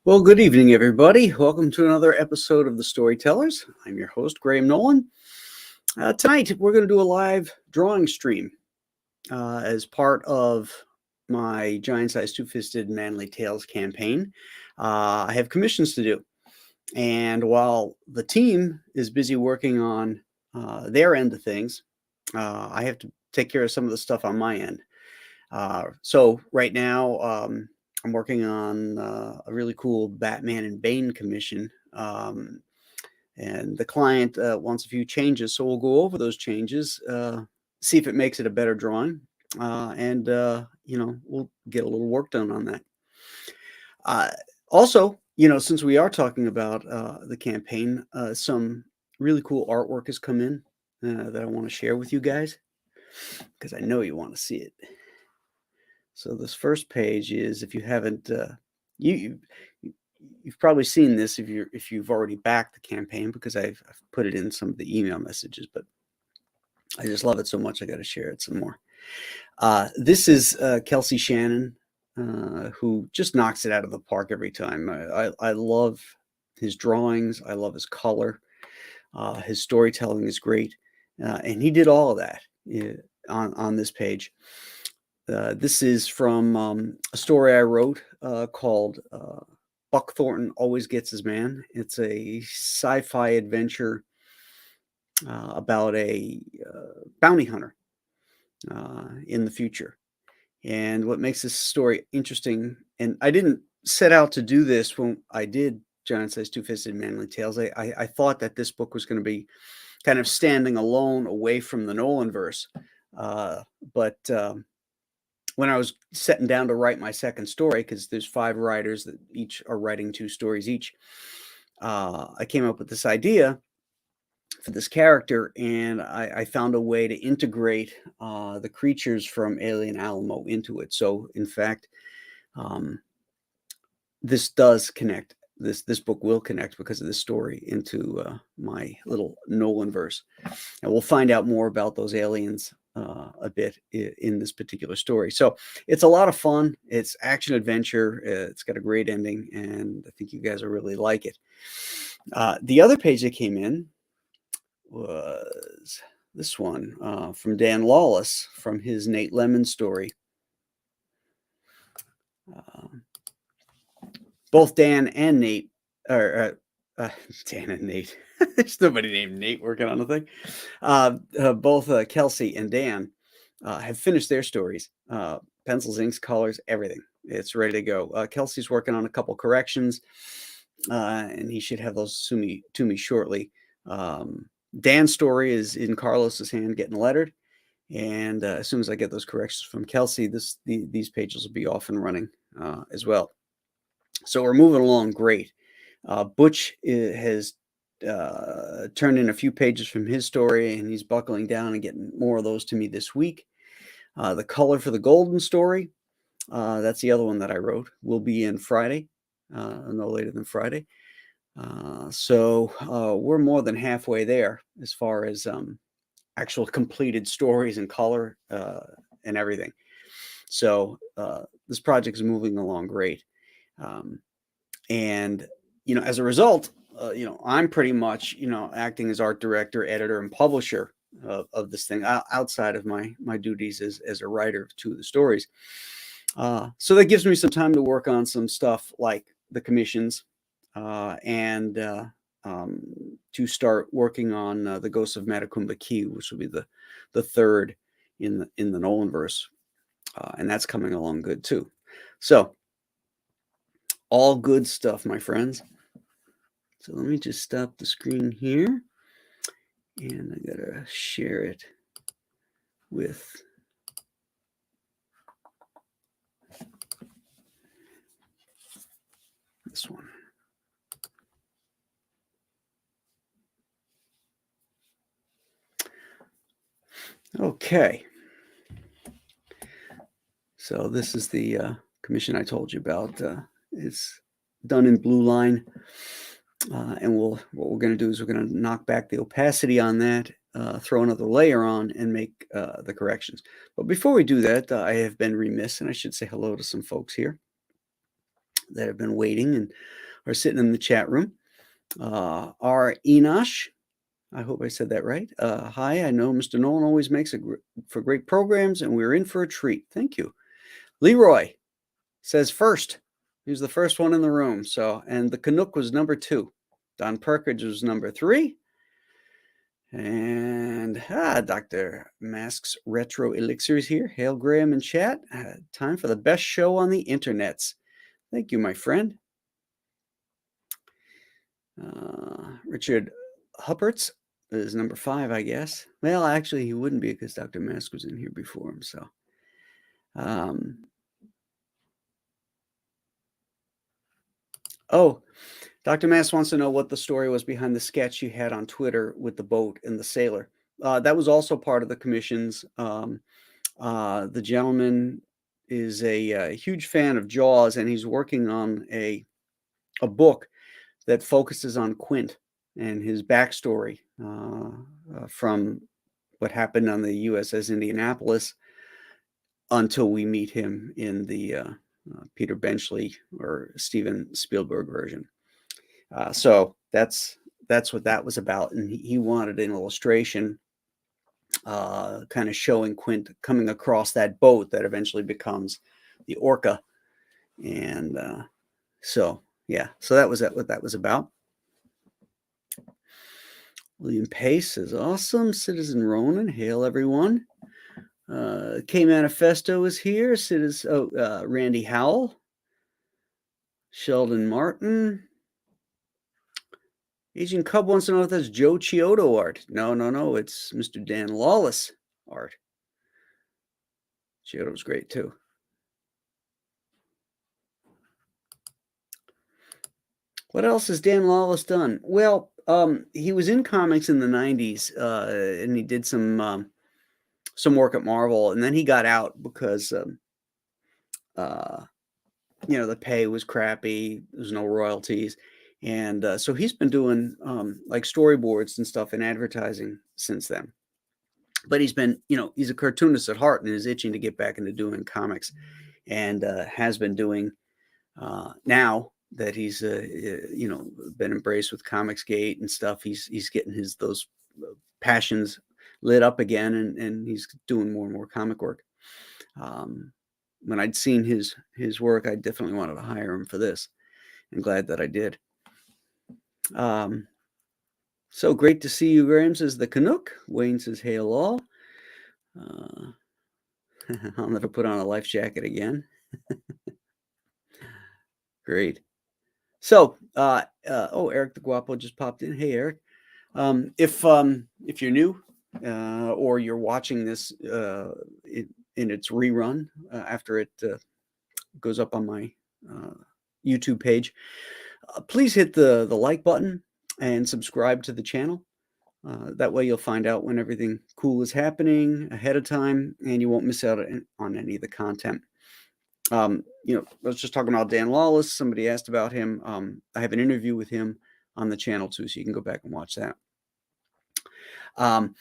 Well, good evening, everybody. Welcome to another episode of the Storytellers. I'm your host, Graham Nolan. Tonight, we're going to do a live drawing stream as part of my Giant Size Two-Fisted Manly Tales campaign. I have commissions to do. And while the team is busy working on their end of things, I have to take care of some of the stuff on my end. So right now, I'm working on a really cool Batman and Bane commission. And the client wants a few changes. So we'll go over those changes, see if it makes it a better drawing. And we'll get a little work done on that. Also, since we are talking about the campaign, some really cool artwork has come in that I want to share with you guys because I know you want to see it. So this first page is, if you haven't, you've probably seen this if you've already backed the campaign, because I've put it in some of the email messages, but I just love it so much I got to share it some more. This is Kelsey Shannon, who just knocks it out of the park every time. I love his drawings. I love his color. His storytelling is great, and he did all of that on this page. This is from a story I wrote called Buck Thornton Always Gets His Man. It's a sci-fi adventure about a bounty hunter in the future. And what makes this story interesting, and I didn't set out to do this when I did Giant Size Two-Fisted Manly Tales. I thought that this book was going to be kind of standing alone away from the Nolanverse. But when I was sitting down to write my second story, because there's 5 writers that each are writing 2 stories each, I came up with this idea for this character, and I found a way to integrate the creatures from Alien Alamo into it. So, in fact, this does connect. This book will connect because of this story into my little Nolanverse, and we'll find out more about those aliens a bit in this particular story. So it's a lot of fun. It's action adventure. It's got a great ending, and I think you guys will really like it. The other page that came in was this one from Dan Lawless from his Nate Lemon story. Both Dan and Nate, or Dan and Nate. There's nobody named Nate working on the thing. Both Kelsey and Dan have finished their stories. Pencils, inks, colors, everything. It's ready to go. Kelsey's working on a couple corrections, and he should have those to me shortly. Dan's story is in Carlos's hand, getting lettered. And as soon as I get those corrections from Kelsey, these pages will be off and running as well. So we're moving along great. Butch has turned in a few pages from his story, and he's buckling down and getting more of those to me this week. The color for the Golden story, that's the other one that I wrote, will be in Friday, no later than Friday. So we're more than halfway there as far as actual completed stories and color and everything. So this project is moving along great. And, as a result, I'm pretty much, acting as art director, editor, and publisher of this thing outside of my duties as a writer of 2 of the stories. So that gives me some time to work on some stuff like the commissions and to start working on the Ghosts of Matacumba Key, which will be the third in the Nolanverse. And that's coming along good too. So all good stuff, my friends. So let me just stop the screen here, and I gotta share it with this one. Okay. So this is the commission I told you about. It's done in blue line. And what we're going to do is we're going to knock back the opacity on that, throw another layer on, and make the corrections. But before we do that, I have been remiss, and I should say hello to some folks here. that have been waiting and are sitting in the chat room. Our Enosh, I hope I said that right. Hi, I know Mr. Nolan always makes for great programs, and we're in for a treat. Thank you. Leroy says first. He was the first one in the room. So, and the Canuck was number 2. Don Perkins was number 3. And Dr. Mask's Retro Elixirs here. Hail Graham in chat. Time for the best show on the internets. Thank you, my friend. Richard Huppertz is number 5, I guess. Well, actually, he wouldn't be because Dr. Mask was in here before him. So, oh, Dr. Mask wants to know what the story was behind the sketch you had on Twitter with the boat and the sailor. That was also part of the commissions. The gentleman is a huge fan of Jaws, and he's working on a book that focuses on Quint and his backstory from what happened on the USS Indianapolis until we meet him in the Peter Benchley or Steven Spielberg version. So that's what that was about, and he wanted an illustration kind of showing Quint coming across that boat that eventually becomes the Orca. And so that was what that was about. William Pace is awesome. Citizen Ronan, hail everyone. K Manifesto is here. Randy Howell, Sheldon Martin. Asian Cub wants to know if that's Joe Chiodo art. No. It's Mr. Dan Lawless art. Chiodo's great too. What else has Dan Lawless done? Well, he was in comics in the 90s, and he did some work at Marvel, and then he got out because the pay was crappy. There's no royalties. And so he's been doing like storyboards and stuff in advertising since then. But he's been, he's a cartoonist at heart and is itching to get back into doing comics, and has been doing now that he's been embraced with Comicsgate and stuff. He's getting those passions lit up again, and he's doing more and more comic work. When I'd seen his work, I definitely wanted to hire him for this. I'm glad that I did. So great to see you, Graham, says the Canuck. Wayne says, hail all. I'll never put on a life jacket again. Great. So, Eric the Guapo just popped in. Hey, Eric. If you're new or you're watching this in its rerun after it goes up on my YouTube page, please hit the like button and subscribe to the channel. That way you'll find out when everything cool is happening ahead of time, and you won't miss out on any of the content. I was just talking about Dan Lawless. Somebody asked about him. I have an interview with him on the channel too, so you can go back and watch that. Another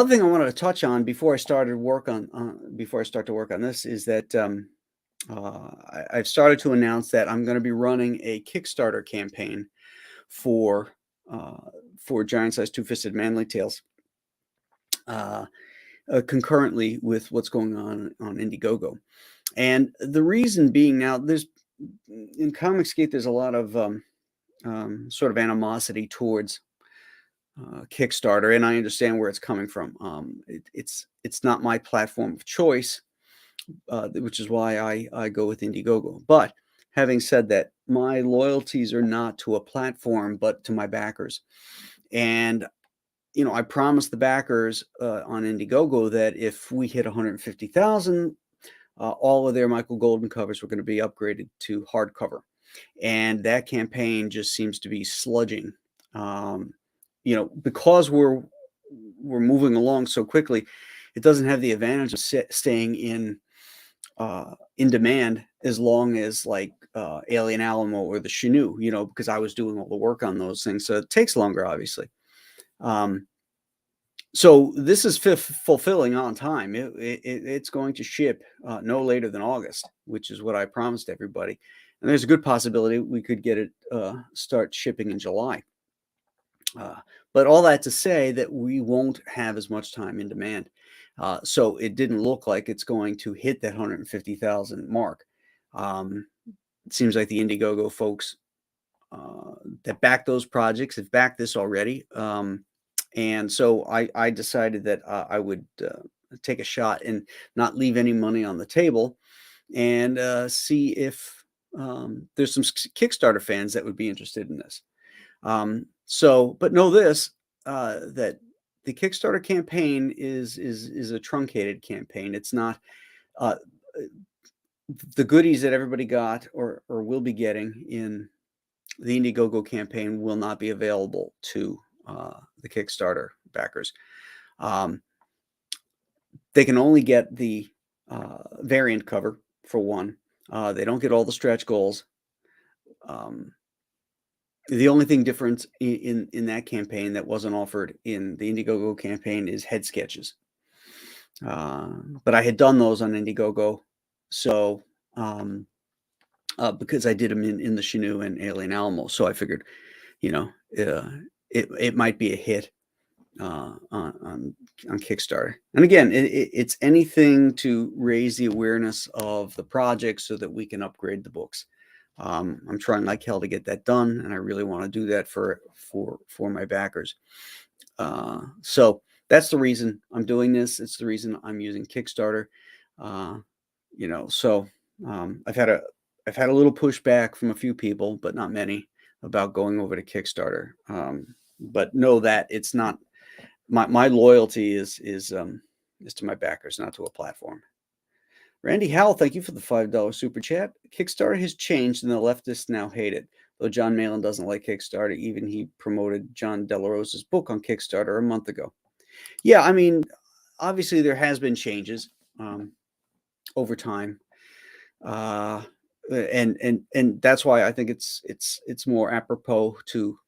thing I wanted to touch on before I start to work on this is that I've started to announce that I'm going to be running a Kickstarter campaign for Giant Size Two-Fisted Manly Tales, concurrently with what's going on Indiegogo. And the reason being, now in Comicsgate, there's a lot of sort of animosity towards Kickstarter, and I understand where it's coming from. It's not my platform of choice, which is why I go with Indiegogo. But having said that, my loyalties are not to a platform, but to my backers. And I promised the backers on Indiegogo that if we hit 150,000, all of their Michael Golden covers were going to be upgraded to hardcover. And that campaign just seems to be sludging. Because we're moving along so quickly, it doesn't have the advantage of staying in demand as long as like Alien Alamo or the Chinook, because I was doing all the work on those things. So it takes longer, obviously. So this is fulfilling on time. It's going to ship no later than August, which is what I promised everybody. And there's a good possibility we could get it start shipping in July. But all that to say that we won't have as much time in demand. So it didn't look like it's going to hit that 150,000 mark. It seems like the Indiegogo folks that back those projects have backed this already. And so I decided that I would take a shot and not leave any money on the table and see if there's some Kickstarter fans that would be interested in this. But know this, that the Kickstarter campaign is a truncated campaign. It's not uh, the goodies that everybody got or will be getting in the Indiegogo campaign will not be available to the Kickstarter backers. They can only get the variant cover for one. They don't get all the stretch goals. The only thing different in that campaign that wasn't offered in the Indiegogo campaign is head sketches. But I had done those on Indiegogo, so because I did them in the Shinu and Alien Alamo, so I figured, it might be a hit on Kickstarter. And again, it's anything to raise the awareness of the project so that we can upgrade the books. I'm trying like hell to get that done, and I really want to do that for my backers. So that's the reason I'm doing this. It's the reason I'm using Kickstarter. So I've had a little pushback from a few people, but not many, about going over to Kickstarter. But know that it's not my loyalty is to my backers, not to a platform. Randy Howell, thank you for the $5 super chat. Kickstarter has changed and the leftists now hate it. Though John Malin doesn't like Kickstarter, even he promoted John Delarosa's book on Kickstarter a month ago. Yeah, I mean, obviously there has been changes over time. And that's why I think it's more apropos to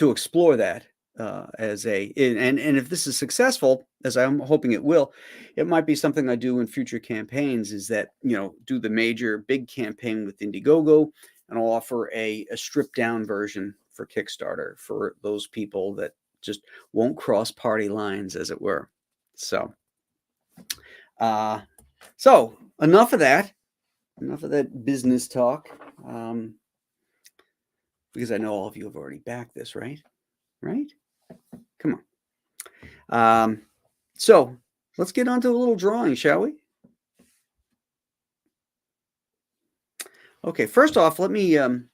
explore that and if this is successful, as I'm hoping it will, it might be something I do in future campaigns, is that, do the major big campaign with Indiegogo, and I'll offer a stripped down version for Kickstarter for those people that just won't cross party lines, as it were. So enough of that business talk, because I know all of you have already backed this, right? Come on. So let's get on to a little drawing, shall we? Okay, first off, let me, I'm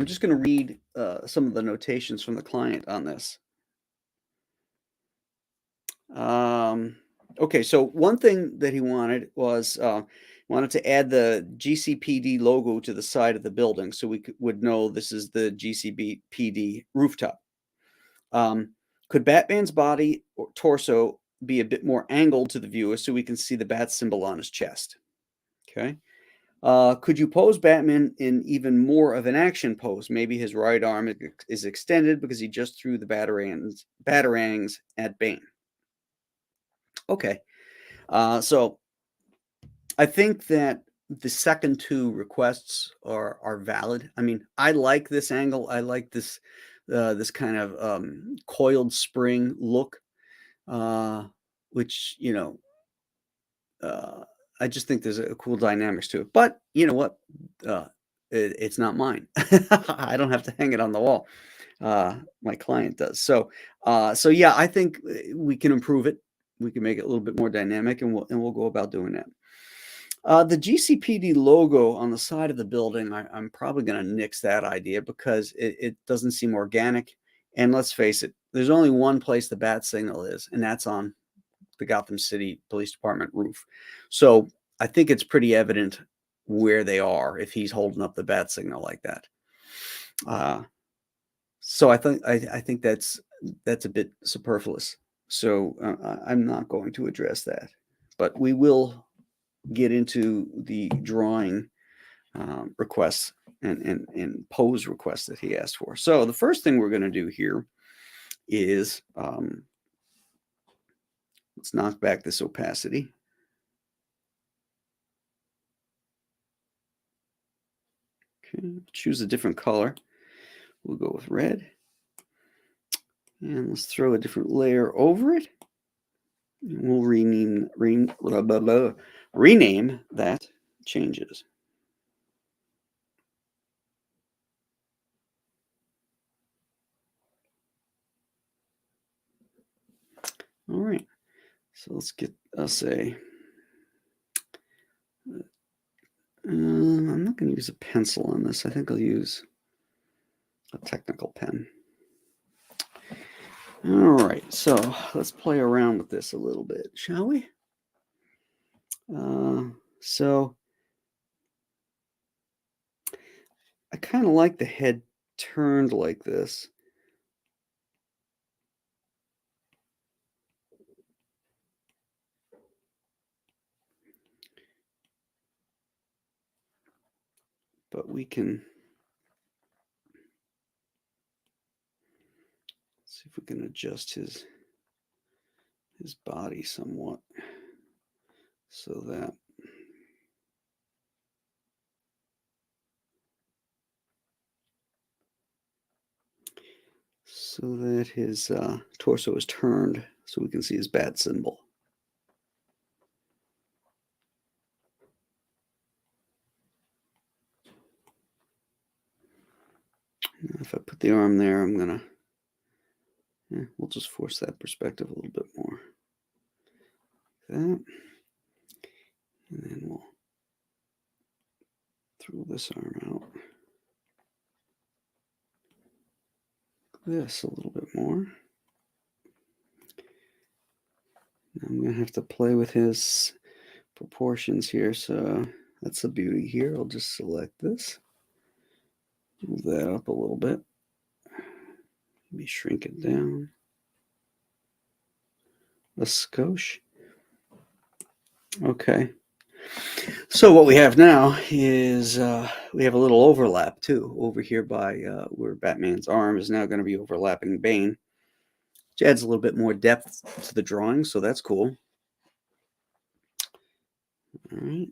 just going to read some of the notations from the client on this. Okay, so one thing that he wanted was, wanted to add the GCPD logo to the side of the building so we would know this is the GCPD rooftop. Could Batman's body or torso be a bit more angled to the viewer so we can see the bat symbol on his chest? Okay. Could you pose Batman in even more of an action pose? Maybe his right arm is extended because he just threw the batarangs at Bane. Okay. So I think that the second two requests are valid. I mean, I like this angle. I like this this kind of coiled spring look, which I just think there's a cool dynamics to it. But you know what? It's not mine. I don't have to hang it on the wall. My client does. So yeah, I think we can improve it. We can make it a little bit more dynamic, and we'll go about doing that. The GCPD logo on the side of the building, I'm probably going to nix that idea because it doesn't seem organic. And let's face it, there's only one place the bat signal is, and that's on the Gotham City Police Department roof. So I think it's pretty evident where they are if he's holding up the bat signal like that. So I think that's a bit superfluous. So I'm not going to address that, but we will get into the drawing requests and pose requests that he asked for. So the first thing we're going to do here is Let's knock back this opacity. Okay, choose a different color. We'll go with red. And let's throw a different layer over it. And we'll rename that changes. All right, so let's get us I'm not going to use a pencil on this. I think I'll use a technical pen. All right, so let's play around with this a little bit, shall we? So I kind of like the head turned like this. But we can see if we can adjust his body somewhat so that his torso is turned so we can see his bat symbol. If I put the arm there, I'm gonna, we'll just force that perspective a little bit more. That, and then we'll throw this arm out. This a little bit more. I'm gonna have to play with his proportions here, so that's the beauty here. I'll just select this, move that up a little bit, maybe shrink it down a skosh. Okay, so what we have now is we have a little overlap too over here by where Batman's arm is now going to be overlapping Bane, which adds a little bit more depth to the drawing, so that's cool. All right,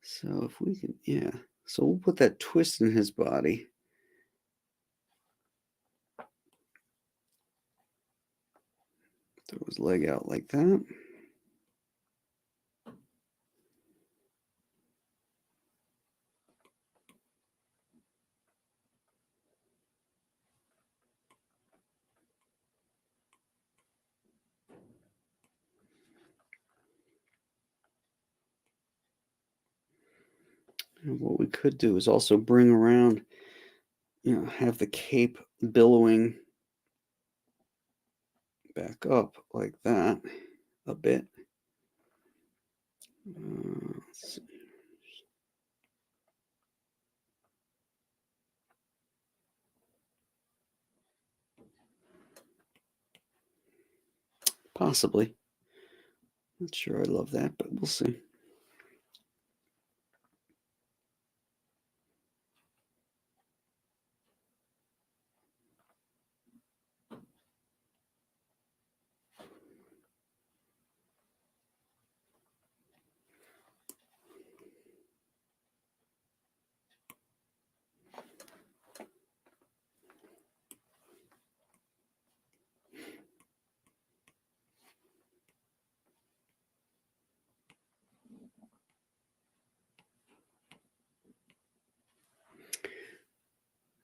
so if we can, so we'll put that twist in his body. Throw his leg out like that. And what we could do is also bring around, have the cape billowing back up like that a bit. Let's see. Possibly. Not sure I love that, but we'll see.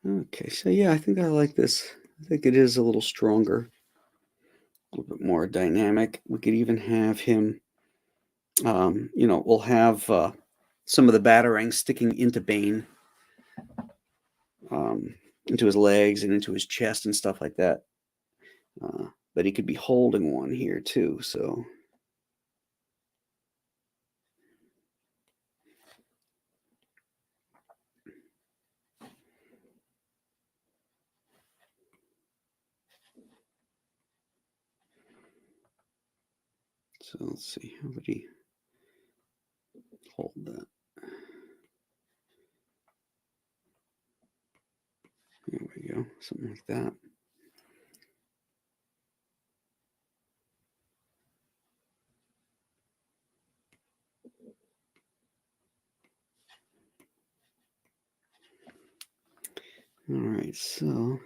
Okay, so yeah, I think I like this. I think it is a little stronger, a little bit more dynamic. We could even have him, we'll have some of the batarang sticking into Bane, into his legs and into his chest and stuff like that. But he could be holding one here too, so. So let's see, how would he hold that? There we go, something like that. right, so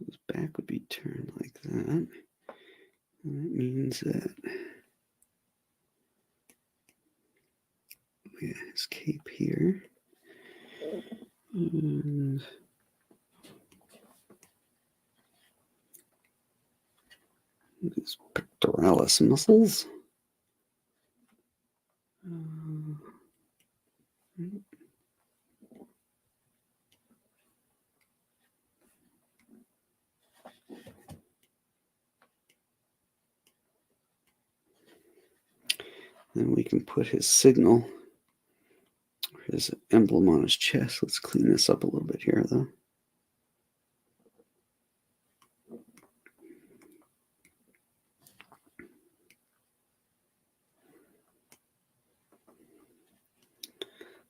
his back would be turned like that. And that means that we have his cape here. And his pectoralis muscles. Then we can put his signal, his emblem on his chest. Let's clean this up a little bit here, though.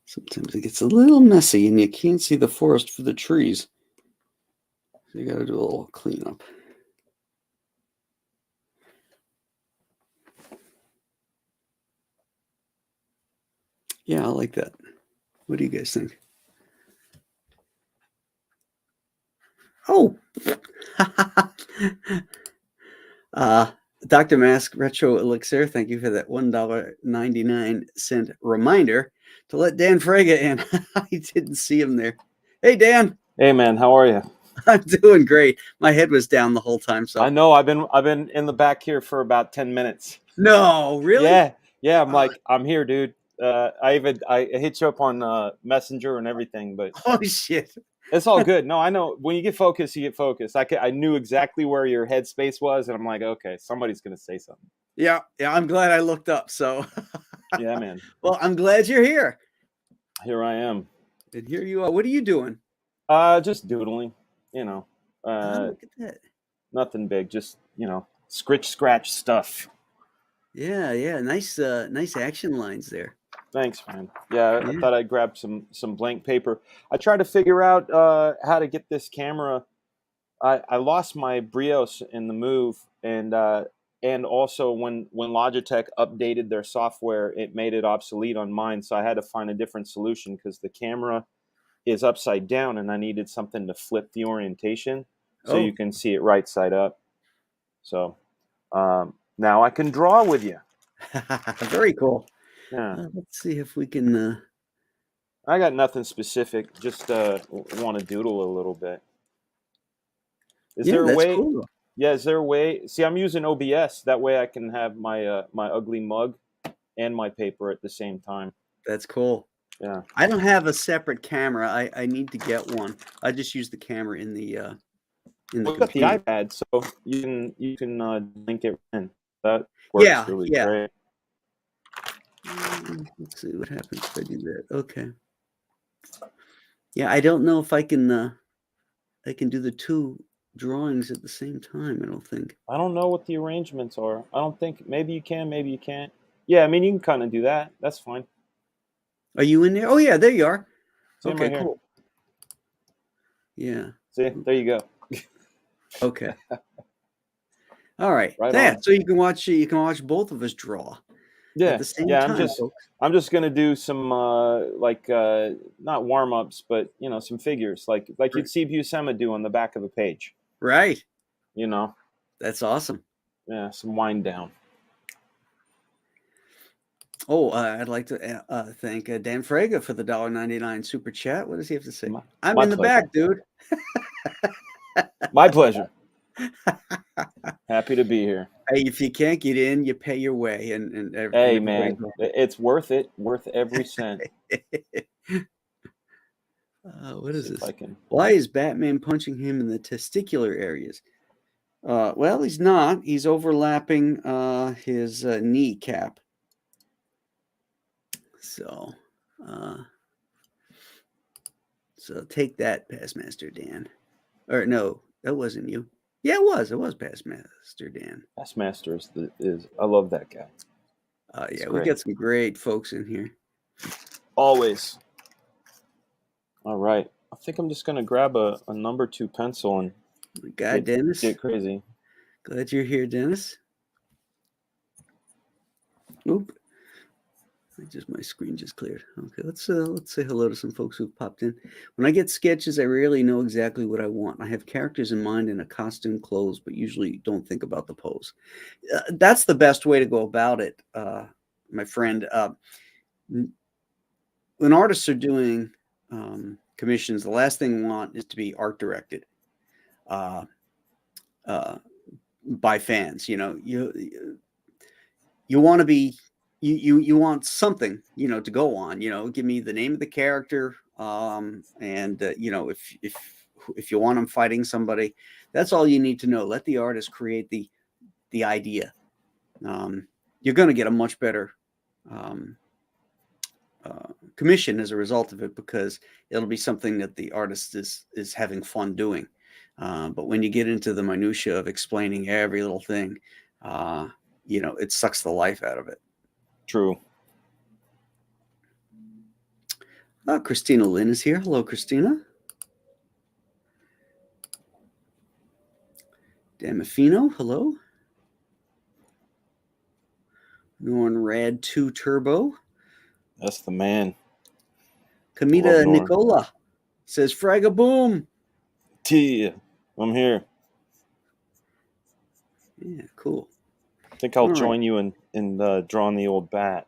Sometimes it gets a little messy and you can't see the forest for the trees. So you got to do a little cleanup. Yeah, I like that. What do you guys think? Oh! Dr. Mask Retro Elixir, thank you for that $1.99 reminder to let Dan Fraga in. I didn't see him there. Hey, Dan. Hey, man, how are you? I'm doing great. My head was down the whole time. So I know I've been in the back here for about 10 minutes. No, really? Yeah. I'm here, dude. I hit you up on Messenger and everything, but oh shit, it's all good. No, I know when you get focused, you get focused. I knew exactly where your headspace was, and I'm like, okay, somebody's gonna say something. Yeah. I'm glad I looked up. So yeah, man. Well, I'm glad you're here. Here I am. And here you are. What are you doing? Just doodling. You know. Look at that. Nothing big. Just scratch stuff. Yeah. Nice action lines there. Thanks, man. Yeah, I thought I'd grab some blank paper. I tried to figure out how to get this camera. I lost my Brios in the move, and also when Logitech updated their software, it made it obsolete on mine. So I had to find a different solution because the camera is upside down, and I needed something to flip the orientation so you can see it right side up. So now I can draw with you. Very cool. Yeah. Let's see if we can. I got nothing specific. Just want to doodle a little bit. Is there a way? Cool. Yeah, is there a way? See, I'm using OBS. That way, I can have my my ugly mug and my paper at the same time. That's cool. Yeah. I don't have a separate camera. I need to get one. I just use the camera in the Well, computer. got the iPad, so you can link it in. That works really great. Let's see what happens if I do that. Okay. Yeah, I don't know if I can do the two drawings at the same time. I don't think. I don't know what the arrangements are. I don't think. Maybe you can. Maybe you can't. Yeah, I mean, you can kind of do that. That's fine. Are you in there? Oh yeah, there you are. Same okay, right cool. Yeah. See, there you go. Okay. All right. Right. So you can watch both of us draw. Yeah. At the same time, I'm just gonna do some not warm ups, but some figures like you'd see Buscema do on the back of a page. Right. That's awesome. Yeah, some wind down. Oh, I'd like to thank Dan Fraga for the $1.99 super chat. What does he have to say? I'm in the back, dude. My pleasure. Happy to be here. Hey, if you can't get in, you pay your way, and hey, man, it's worth it. Worth every cent. What is this? Why is Batman punching him in the testicular areas? Well, he's not. He's overlapping his kneecap. So take that, Passmaster Dan. Or no, that wasn't you. Yeah, it was. It was Passmaster Dan. Passmaster is I love that guy. Yeah, we got some great folks in here. Always. All right. I think I'm just going to grab a number 2 pencil and Dennis. Get crazy. Glad you're here, Dennis. Oop. My screen just cleared. Okay, let's say hello to some folks who've popped in. When I get sketches, I rarely know exactly what I want. I have characters in mind in a costume, clothes, but usually don't think about the pose. That's the best way to go about it, my friend. When artists are doing commissions, the last thing we want is to be art directed uh, by fans. You know, you want to be you want something, you know, to go on. You know, give me the name of the character, and you know, if you want them fighting somebody, that's all you need to know. Let the artist create the idea. You're going to get a much better commission as a result of it, because it'll be something that the artist is having fun doing. But when you get into the minutia of explaining every little thing, you know, it sucks the life out of it. True. Christina Lynn is here. Hello, Christina. Damafino, hello. Norn Rad 2 Turbo. That's the man. Kamita Nicola says, Fraga boom. T, I'm here. Yeah, cool. I think I'll join you in drawing the old bat.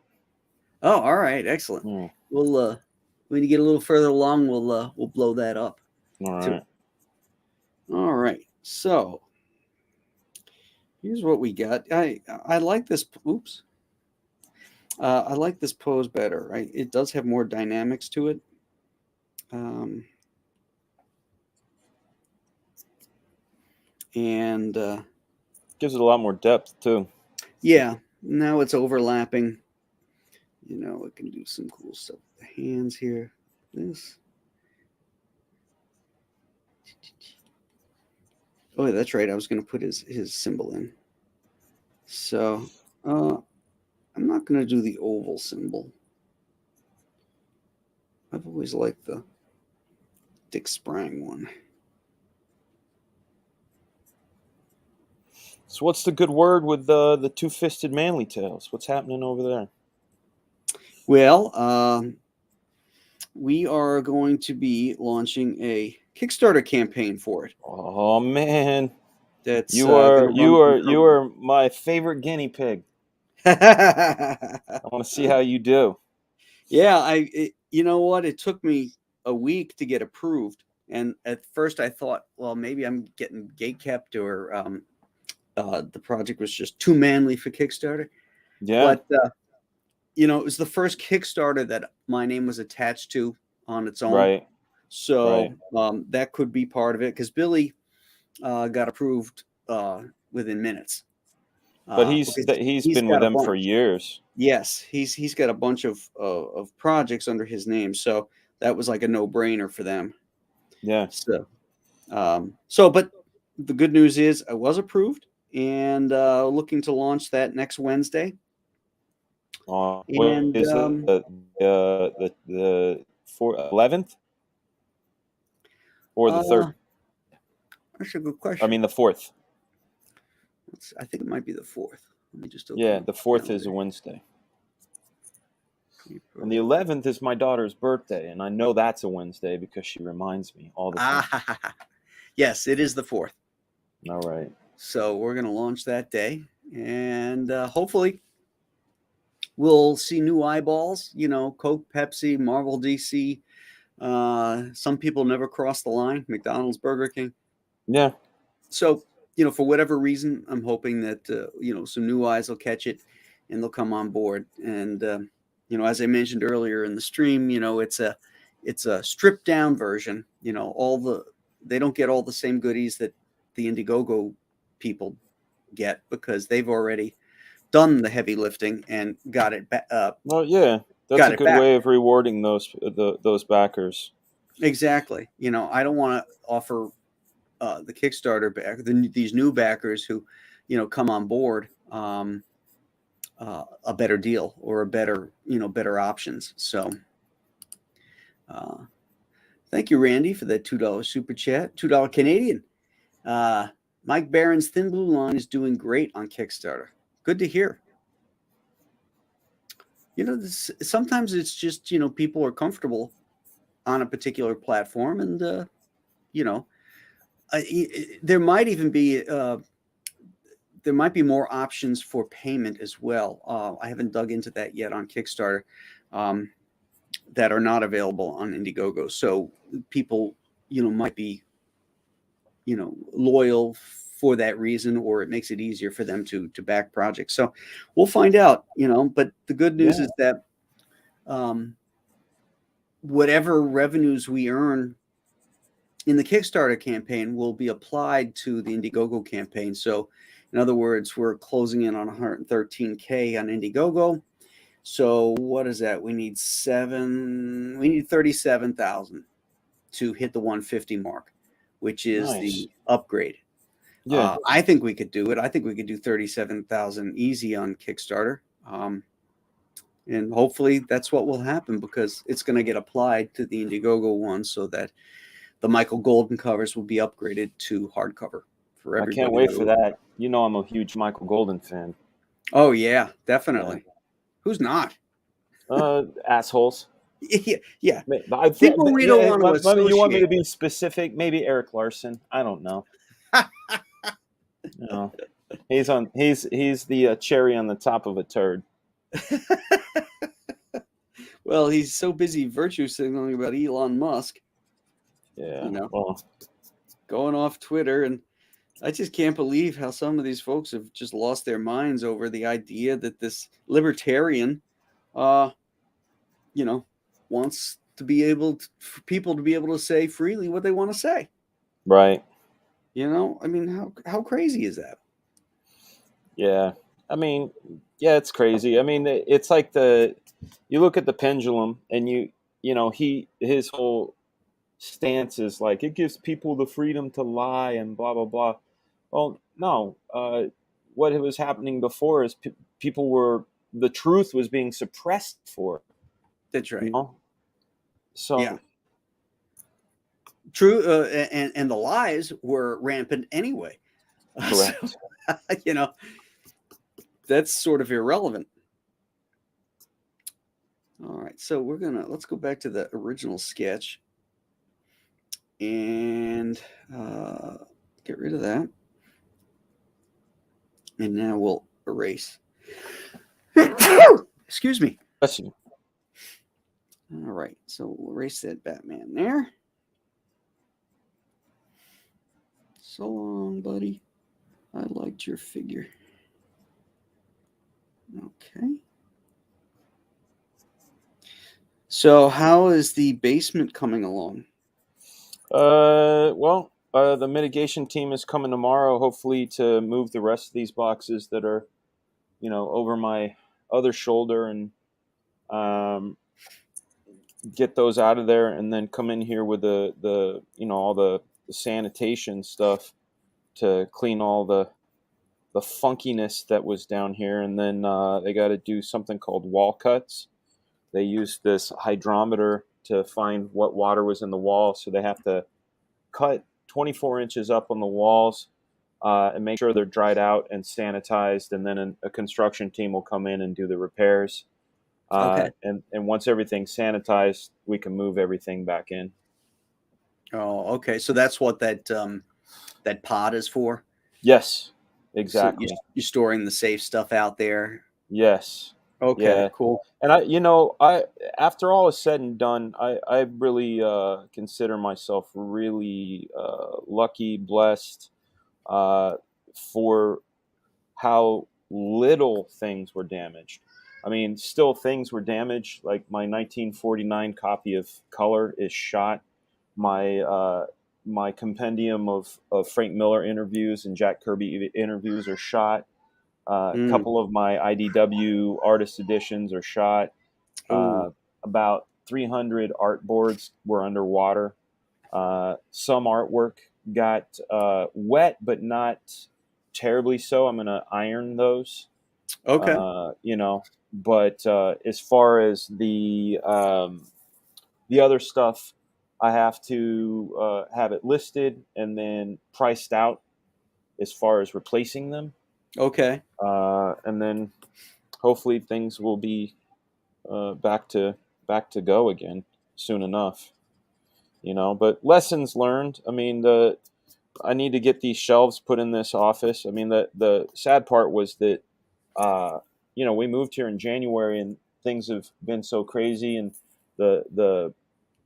Oh, all right, excellent. We'll when you get a little further along, we'll blow that up. All right. All right. So here's what we got. I like this. Oops. I like this pose better. Right? It does have more dynamics to it. And gives it a lot more depth too. Yeah. Now it's overlapping. You know, it can do some cool stuff with the hands here. This. Oh, yeah, that's right. I was going to put his symbol in. So I'm not going to do the oval symbol. I've always liked the Dick Sprang one. So what's the good word with the two-fisted manly tails? What's happening over there? Well, we are going to be launching a Kickstarter campaign for it. Oh man, that's you are my favorite guinea pig. I want to see how you do. Yeah, you know what? It took me a week to get approved, and at first I thought, well, maybe I'm getting gatekept, or the project was just too manly for Kickstarter. Yeah. But you know, it was the first Kickstarter that my name was attached to on its own. Right. So that could be part of it, because Billy got approved within minutes. But he's been with them for years. Yes, he's got a bunch of projects under his name, so that was like a no-brainer for them. Yeah. But the good news is I was approved, and looking to launch that next Wednesday. And is it the 11th or the 3rd? That's a good question. I mean the 4th. I think it might be the 4th. Let me just the 4th is a Wednesday. And the 11th is my daughter's birthday, and I know that's a Wednesday because she reminds me all the time. Yes, it is the 4th. All right. So we're going to launch that day, and hopefully we'll see new eyeballs. You know, Coke, Pepsi, Marvel, DC. Some people never cross the line. McDonald's, Burger King. Yeah. So, you know, for whatever reason, I'm hoping that you know, some new eyes will catch it and they'll come on board. And you know, as I mentioned earlier in the stream, you know, it's a stripped down version. You know, they don't get all the same goodies that the Indiegogo people get, because they've already done the heavy lifting and got it back. Well, yeah, that's a good way of rewarding those backers. Exactly. You know, I don't want to offer the Kickstarter these new backers who, you know, come on board a better deal or better options. So thank you, Randy, for that $2 super chat. $2 Canadian. Mike Barron's Thin Blue Line is doing great on Kickstarter. Good to hear. sometimes it's just, people are comfortable on a particular platform, and you know, there might even be more options for payment as well. I haven't dug into that yet on Kickstarter, that are not available on Indiegogo. So people, might be, loyal for that reason, or it makes it easier for them to back projects. So we'll find out. But the good news Yeah. is that um, whatever revenues we earn in the Kickstarter campaign will be applied to the Indiegogo campaign. So, in other words, we're closing in on 113K on Indiegogo. So what is that? We need 37,000 to hit the 150 mark, which is Nice. the upgrade. Yeah. I think we could do it. I think we could do 37,000 easy on Kickstarter. And hopefully that's what will happen, because it's going to get applied to the Indiegogo one, so that the Michael Golden covers will be upgraded to hardcover for I can't everybody. wait for that. I'm a huge Michael Golden fan. Oh yeah, Yeah. definitely. Who's not? Assholes. Yeah. I People we don't want to you want me associate. to be specific? Maybe Eric Larson. I don't know. He's the cherry on the top of a turd. Well, he's so busy virtue signaling about Elon Musk. Yeah. Well, going off Twitter, and I just can't believe how some of these folks have just lost their minds over the idea that this libertarian, wants to be able for people to be able to say freely what they want to say. Right. I mean, how crazy is that? Yeah. I mean, yeah, it's crazy. I mean, it's like you look at the pendulum, and his whole stance is like, it gives people the freedom to lie and blah blah blah. Well, no. What was happening before is the truth was being suppressed for. That's right. So yeah, true. And the lies were rampant anyway. correct. So, that's sort of irrelevant. All right, so let's go back to the original sketch and get rid of that. And now we'll erase. Excuse me. Bless you. All right, so we'll erase that Batman there. So long, buddy. I liked your figure. Okay. So how is the basement coming along? Well, the mitigation team is coming tomorrow, hopefully, to move the rest of these boxes that are, over my other shoulder, and get those out of there, and then come in here with the all the sanitation stuff to clean all the funkiness that was down here. And then they got to do something called wall cuts. They use this hydrometer to find what water was in the wall, so they have to cut 24 inches up on the walls and make sure they're dried out and sanitized, and then a construction team will come in and do the repairs. Okay. And once everything's sanitized, we can move everything back in. Oh, okay. So that's what that pod is for? Yes, exactly. So you're storing the safe stuff out there? Yes. Okay, yeah. Cool. And I after all is said and done, I really consider myself really lucky, blessed for how little things were damaged. I mean, still things were damaged. Like my 1949 copy of Color is shot. My compendium of Frank Miller interviews and Jack Kirby interviews are shot. A couple of my IDW artist editions are shot. About 300 art boards were underwater. Some artwork got wet, but not terribly so. I'm going to iron those. Okay. But as far as the other stuff, I have to have it listed and then priced out as far as replacing them. Okay. And then hopefully things will be back to go again soon enough. But lessons learned. I mean, I need to get these shelves put in this office. I mean, the sad part was that we moved here in January and things have been so crazy, and the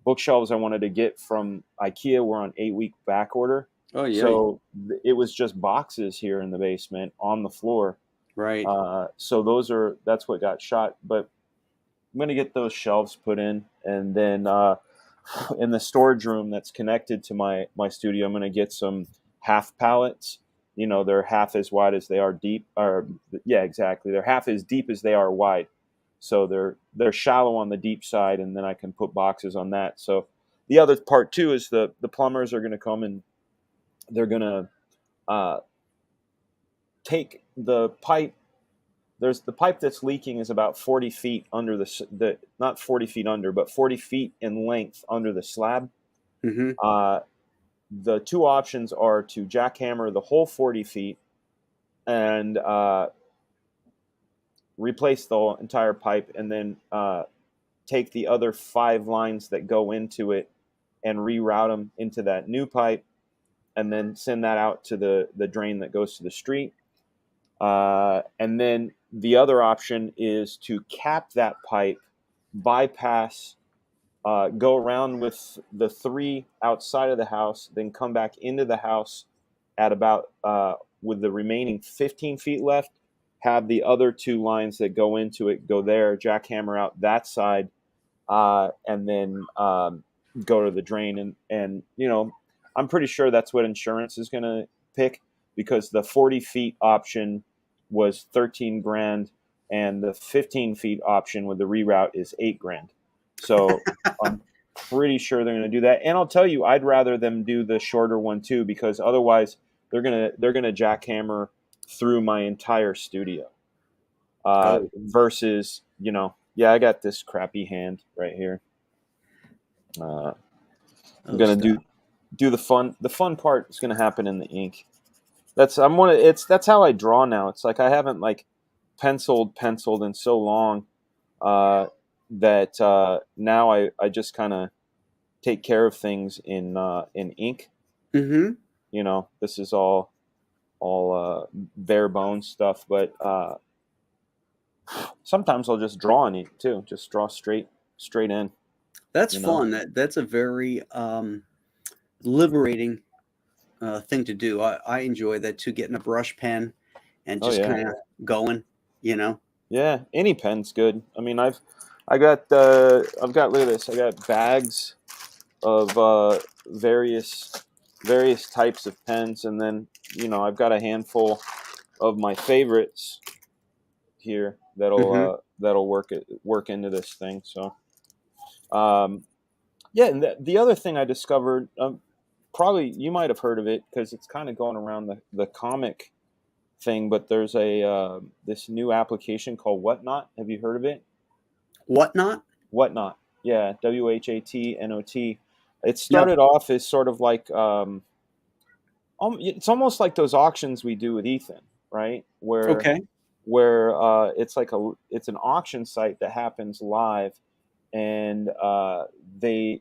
bookshelves I wanted to get from IKEA were on 8-week back order. Oh, yeah. So it was just boxes here in the basement on the floor. Right. So that's what got shot. But I'm going to get those shelves put in, and then in the storage room that's connected to my studio, I'm going to get some half pallets. They're half as wide as they are deep. Or yeah, exactly. They're half as deep as they are wide. So they're shallow on the deep side, and then I can put boxes on that. So the other part too is the plumbers are going to come and they're going to take the pipe. There's the pipe that's leaking is about 40 feet under the not 40 feet under, but 40 feet in length under the slab. Mm-hmm. The two options are to jackhammer the whole 40 feet and replace the entire pipe, and then take the other 5 lines that go into it and reroute them into that new pipe, and then send that out to the drain that goes to the street. And then the other option is to cap that pipe, bypass, go around with the 3 outside of the house, then come back into the house at about, with the remaining 15 feet left, have the other 2 lines that go into it go there, jackhammer out that side, and then go to the drain. And I'm pretty sure that's what insurance is going to pick, because the 40 feet option was 13 grand and the 15 feet option with the reroute is 8 grand. So I'm pretty sure they're going to do that. And I'll tell you, I'd rather them do the shorter one too, because otherwise they're going to jackhammer through my entire studio. Versus, yeah, I got this crappy hand right here. I'm going to do the fun part is going to happen in the ink. That's how I draw now. It's like I haven't like penciled in so long that now I just kind of take care of things in ink. Mm-hmm. This is all bare bones stuff, but sometimes I'll just draw in ink too. Just draw straight in. That's fun. That's a very liberating thing to do. I enjoy that too, getting a brush pen and just kind of going, Yeah, any pen's good. I mean, I've got look at this. I got bags of various types of pens, and then I've got a handful of my favorites here that'll work into this thing. So yeah, and the other thing I discovered, probably you might have heard of it because it's kind of going around the comic thing, but there's this new application called Whatnot. Have you heard of it? Whatnot? Whatnot. Yeah, WHATNOT. It started off as sort of like it's almost like those auctions we do with Ethan, right? Where it's like it's an auction site that happens live, and they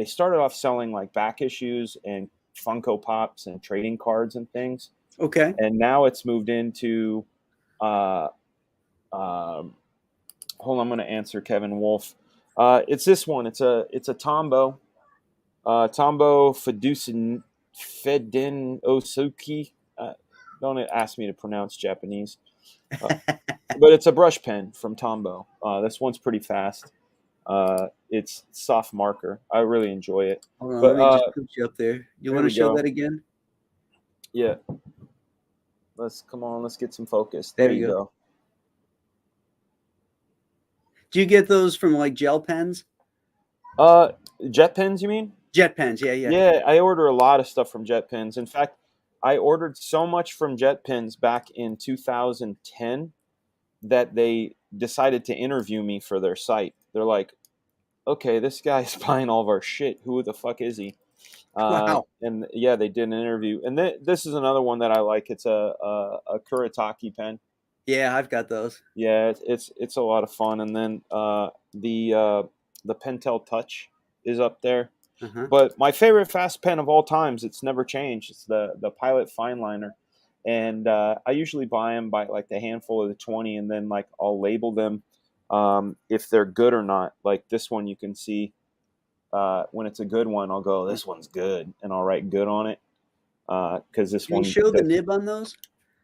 started off selling like back issues and Funko Pops and trading cards and things. Okay. And now it's moved into hold on, I'm going to answer Kevin Wolf. It's this one. It's a Tombow. Tombow Fedin Osuki. Don't ask me to pronounce Japanese. But it's a brush pen from Tombow. This one's pretty fast. It's soft marker. I really enjoy it. Hold on, let me just put you up there. You want to show that again? Yeah. Let's get some focus. There you go. Do you get those from like gel pens? Jet pens, you mean? Jet pens, yeah. Yeah, I order a lot of stuff from Jet pens. In fact, I ordered so much from Jet pens back in 2010 that they decided to interview me for their site. They're like, okay, this guy's buying all of our shit. Who the fuck is he? Wow. And yeah, they did an interview. And this is another one that I like. It's a Kuretake pen. Yeah, I've got those. Yeah, it's a lot of fun. And then the Pentel Touch is up there. Uh-huh. But my favorite fast pen of all times, it's never changed. It's the Pilot Fineliner, and I usually buy them by like the handful of the 20, and then like I'll label them if they're good or not. Like this one, you can see when it's a good one, I'll go, this one's good, and I'll write good on it because this Can you one, show the nib on those?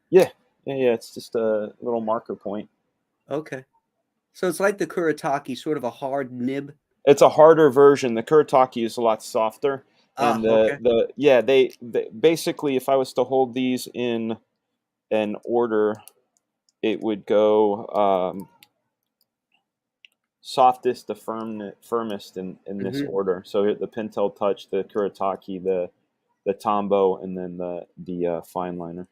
yeah, yeah, it's just a little marker point. Okay. So it's like the Kuretake, sort of a hard nib. It's a harder version. The Kuretake is a lot softer, and Ah, okay. they basically, if I was to hold these in an order, it would go softest to firmest in this Hmm. order. So the Pentel Touch, the Kuretake, the Tombow, and then the fine liner.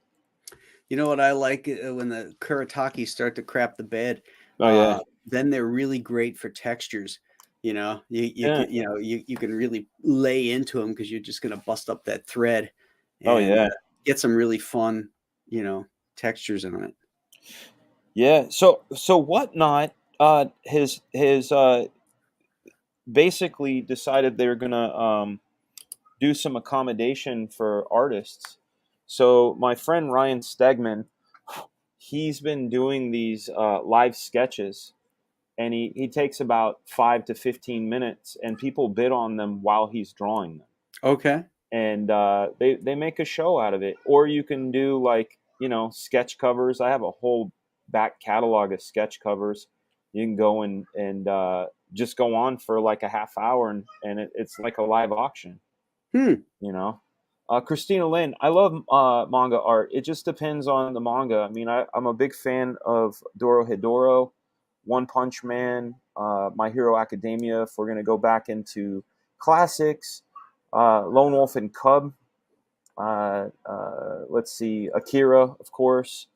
You know what I like when the Kuretake start to crap the bed. Oh yeah, Then they're really great for textures. You yeah. can you can really lay into them because you're just gonna bust up that thread Oh and yeah, get some really fun textures on it. yeah. So Whatnot has basically decided they're gonna do some accommodation for artists. So my friend Ryan Stegman, he's been doing these live sketches, and he takes about 5 to 15 minutes, and people bid on them while he's drawing them, Okay. and they make a show out of it. Or you can do like sketch covers. I have a whole back catalog of sketch covers. You can go and just go on for like a half hour, and it's like a live auction. Hmm. you know Christina Lynn, I love manga art. It just depends on the manga. I mean, I'm a big fan of Doro Hidoro, One Punch Man, My Hero Academia, if we're going to go back into classics, Lone Wolf and Cub, let's see, Akira, of course.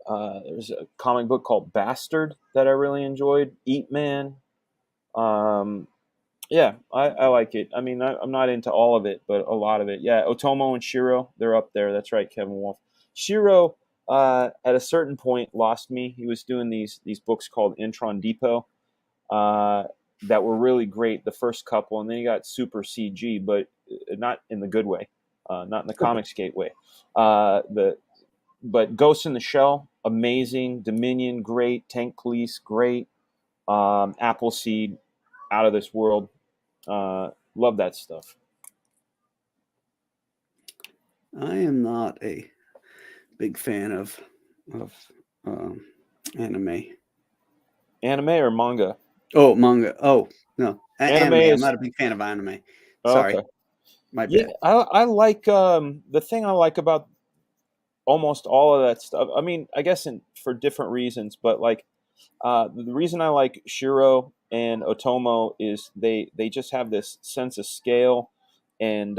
There's a comic book called Bastard that I really enjoyed, Eat Man. um, yeah, I like it. I mean, I'm not into all of it, but a lot of it. Yeah, Otomo and Shiro, they're up there. That's right, Kevin Wolf. Shiro, at a certain point, lost me. He was doing these books called Intron Depot uh, that were really great, the first couple, and then he got super CG, but not in the good way, not in the Comicsgate way. The But Ghost in the Shell, amazing. Dominion, great. Tank Police, great. Appleseed, out of this world. Love that stuff. I am not a big fan of um, anime. Anime or manga? Oh, manga. Oh, no, Anime anime. I'm is not a big fan of anime. oh, Sorry, okay. my Yeah, bad. I like the thing I like about almost all of that stuff. I mean, I guess for different reasons, but like the reason I like Shiro and Otomo is they just have this sense of scale and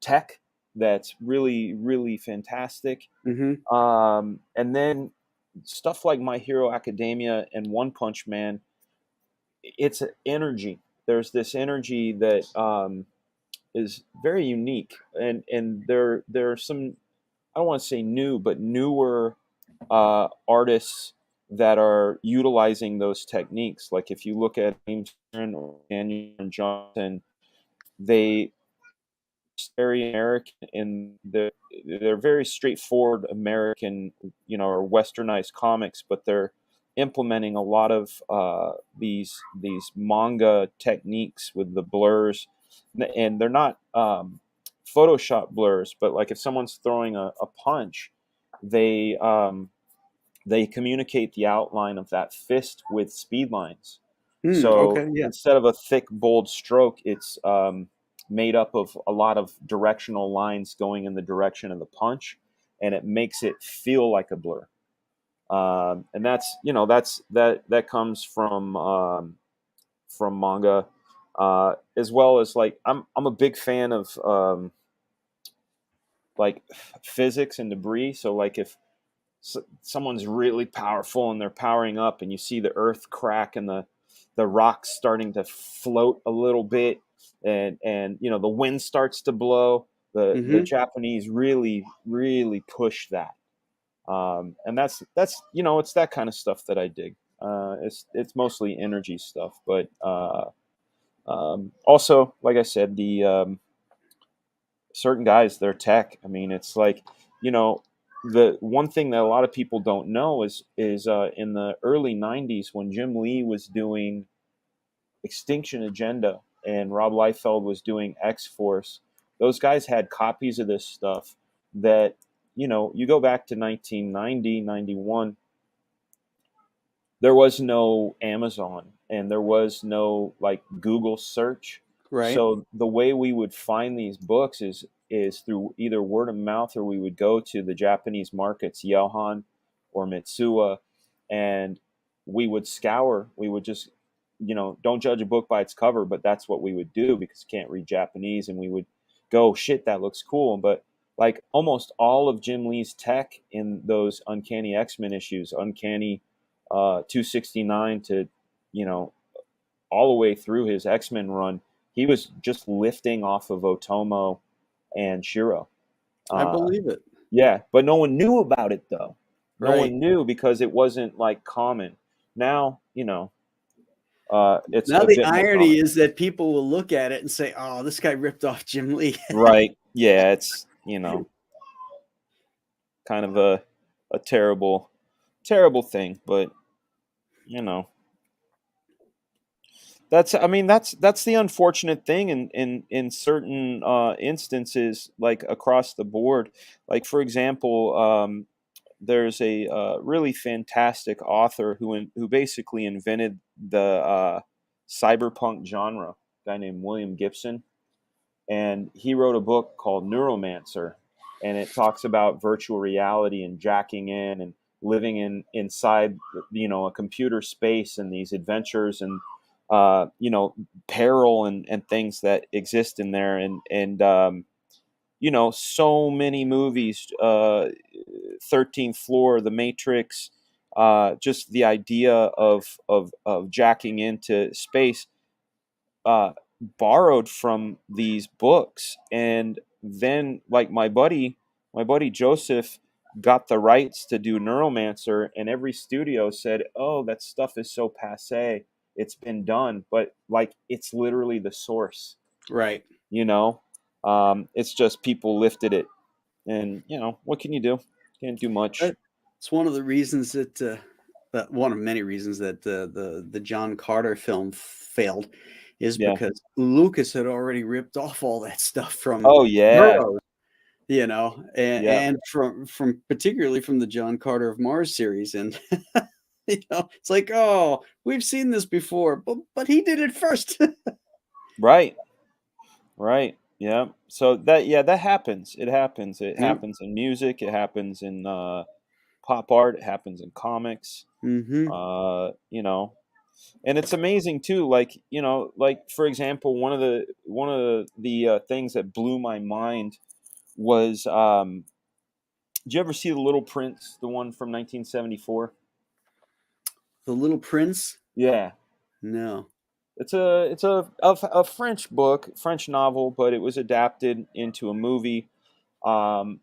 tech that's really fantastic. Hmm. And then stuff like My Hero Academia and One Punch Man, it's an energy. There's this energy that is very unique, and there are some, I don't want to say new, but newer artists that are utilizing those techniques. Like if you look at James Aaron or Daniel Johnson, they very American in they're very straightforward American, or westernized comics, but they're implementing a lot of these manga techniques with the blurs, and they're not Photoshop blurs, but like if someone's throwing a punch, they they communicate the outline of that fist with speed lines. So Okay. Yeah. instead of a thick, bold stroke, it's made up of a lot of directional lines going in the direction of the punch, and it makes it feel like a blur. And that comes from manga, as well as like I'm a big fan of like physics and debris. So like if someone's really powerful and they're powering up and you see the earth crack and the rocks starting to float a little bit, and the wind starts to blow, the Hmm. Japanese really push that. And that's it's that kind of stuff that I dig. It's mostly energy stuff, but also, like I said, the certain guys, their tech. I mean, it's like, you know, the one thing that a lot of people don't know is in the early '90s when Jim Lee was doing Extinction Agenda and Rob Liefeld was doing X Force. Those guys had copies of this stuff that, you go back to 1990, 91, there was no Amazon and there was no like Google search. Right. So the way we would find these books is through either word of mouth, or we would go to the Japanese markets, Yohan or Mitsuwa, and we would scour. We would just, don't judge a book by its cover, but that's what we would do because you can't read Japanese, and we would go, shit, that looks cool. But like almost all of Jim Lee's tech in those Uncanny X-Men issues, Uncanny 269 to, all the way through his X-Men run, he was just lifting off of Otomo and Shiro. I Uh, believe it. yeah, but no one knew about it though. No Right. one knew because it wasn't like common. Now, it's Now a the bit more irony common. is that people will look at it and say, "Oh, this guy ripped off Jim Lee." Right. Yeah, it's, kind of a terrible, terrible thing, but you know, that's the unfortunate thing in certain instances, like across the board. Like for example, there's a really fantastic author who basically invented the cyberpunk genre, a guy named William Gibson, and he wrote a book called Neuromancer, and it talks about virtual reality and jacking in and living inside a computer space and these adventures and peril and things that exist in there, and so many movies, 13th Floor, The Matrix, just the idea of jacking into space, uh, borrowed from these books. And then like my buddy Joseph got the rights to do Neuromancer, and every studio said, oh, that stuff is so passe, it's been done, but like it's literally the source. Right. It's just people lifted it, and what can you do? Can't do much. It's one of the reasons one of many reasons that the John Carter film failed is Yeah. because Lucas had already ripped off all that stuff from Oh yeah. Burroughs, Yeah. and from particularly from the John Carter of Mars series, and it's like, oh, we've seen this before, but he did it first. Right. Right. Yeah. So that happens. It happens. It Yeah. happens in music. It happens in pop art. It happens in comics. Mm-hmm. And it's amazing too. Like for example, one of the things that blew my mind was, did you ever see The Little Prince, the one from 1974? The Little Prince? Yeah. No. It's a French book, French novel, but it was adapted into a movie. Um,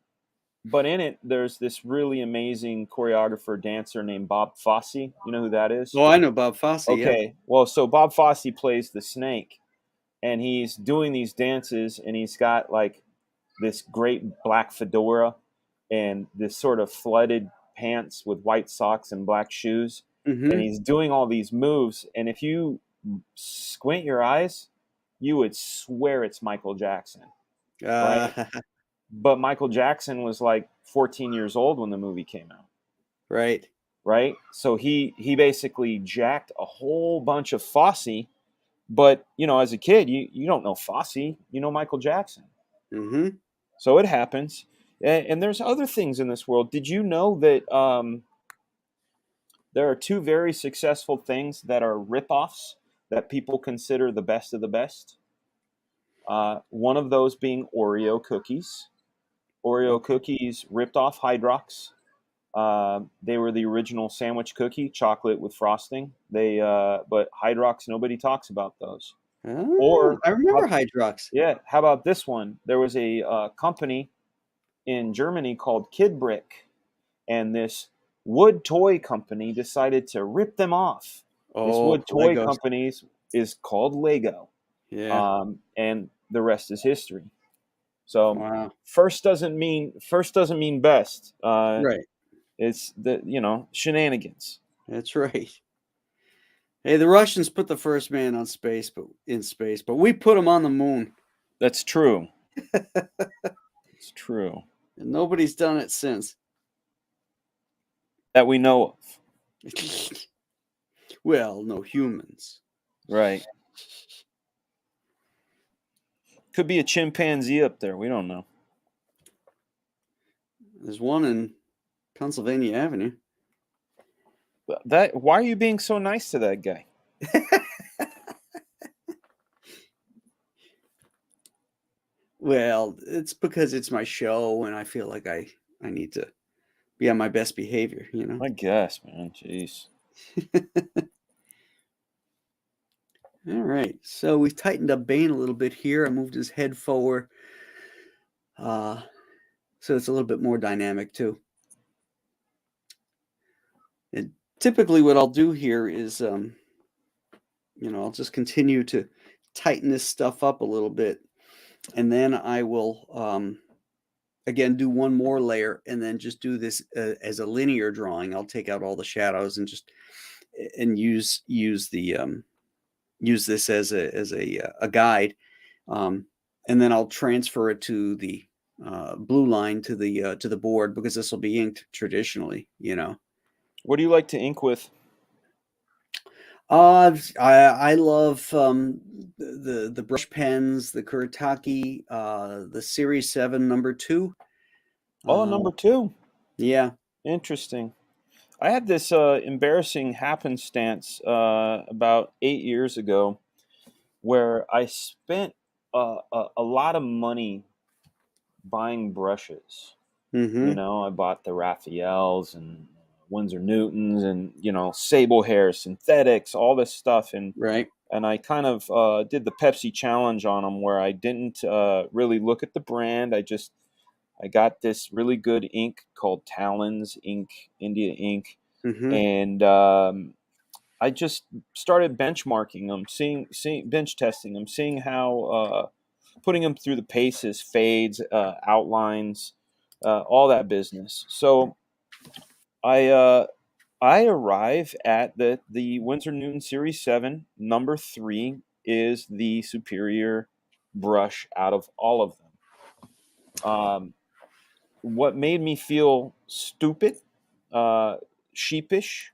but in it, there's this really amazing choreographer dancer named Bob Fosse. You know who that is? Oh, I know Bob Fosse. Yeah. Okay. Well, so Bob Fosse plays the snake, and he's doing these dances, and he's got like this great black fedora and this sort of flooded pants with white socks and black shoes, and Mm-hmm. he's doing all these moves, and if you squint your eyes, you would swear it's Michael Jackson, right? Uh, But Michael Jackson was like 14 years old when the movie came out, right. right? So he basically jacked a whole bunch of Fosse, but as a kid, you don't know Fosse, you know Michael Jackson. Mm-hmm. So it happens. And there's other things in this world. Did you know that there are two very successful things that are ripoffs that people consider the best of the best? One of those being Oreo cookies. Oreo Okay. cookies ripped off Hydrox. They were the original sandwich cookie, chocolate with frosting. But Hydrox, nobody talks about those. Oh, Or I remember how, Hydrox. yeah, how about this one? There was a company in Germany called Kid Brick, and this wood toy company decided to rip them off. This Oh, wood toy Legos. company is called Lego, Yeah. and the rest is history. So Wow. first doesn't mean best. Right. It's the shenanigans. That's right. Hey, the Russians put the first man on space, but we put him on the moon. That's true. It's true And nobody's done it since. that we know of. Well, no humans. Right. Could be a chimpanzee up there. We don't know. There's one in Pennsylvania Avenue. Why are you being so nice to that guy? Well, it's because it's my show and I feel like I need to be on my best behavior, you know? I guess, man. Jeez. All right. So we've tightened up Bane a little bit here. I moved his head forward. So it's a little bit more dynamic too. And typically what I'll do here is, I'll just continue to tighten this stuff up a little bit. And then I will, again, do one more layer and then just do this as a linear drawing. I'll take out all the shadows and just use this as a guide, and then I'll transfer it to the blue line to the board because this will be inked traditionally. What do you like to ink with? I love the brush pens, the Kuretake, the Series 7 number 2. Oh, number 2. Yeah. Interesting. I had this embarrassing happenstance about 8 years ago where I spent a lot of money buying brushes. Mm-hmm. I bought the Raphaels and Winsor Newtons and sable hair synthetics, all this stuff, and Right. I kind of did the Pepsi challenge on them where I didn't really look at the brand. I got this really good ink called Talons Ink, India Ink, Mm-hmm. and I just started benchmarking them, seeing bench testing them, seeing how putting them through the paces, fades, outlines, all that business. So I arrive at the Winsor Newton Series 7 number 3 is the superior brush out of all of them. What made me feel stupid, sheepish,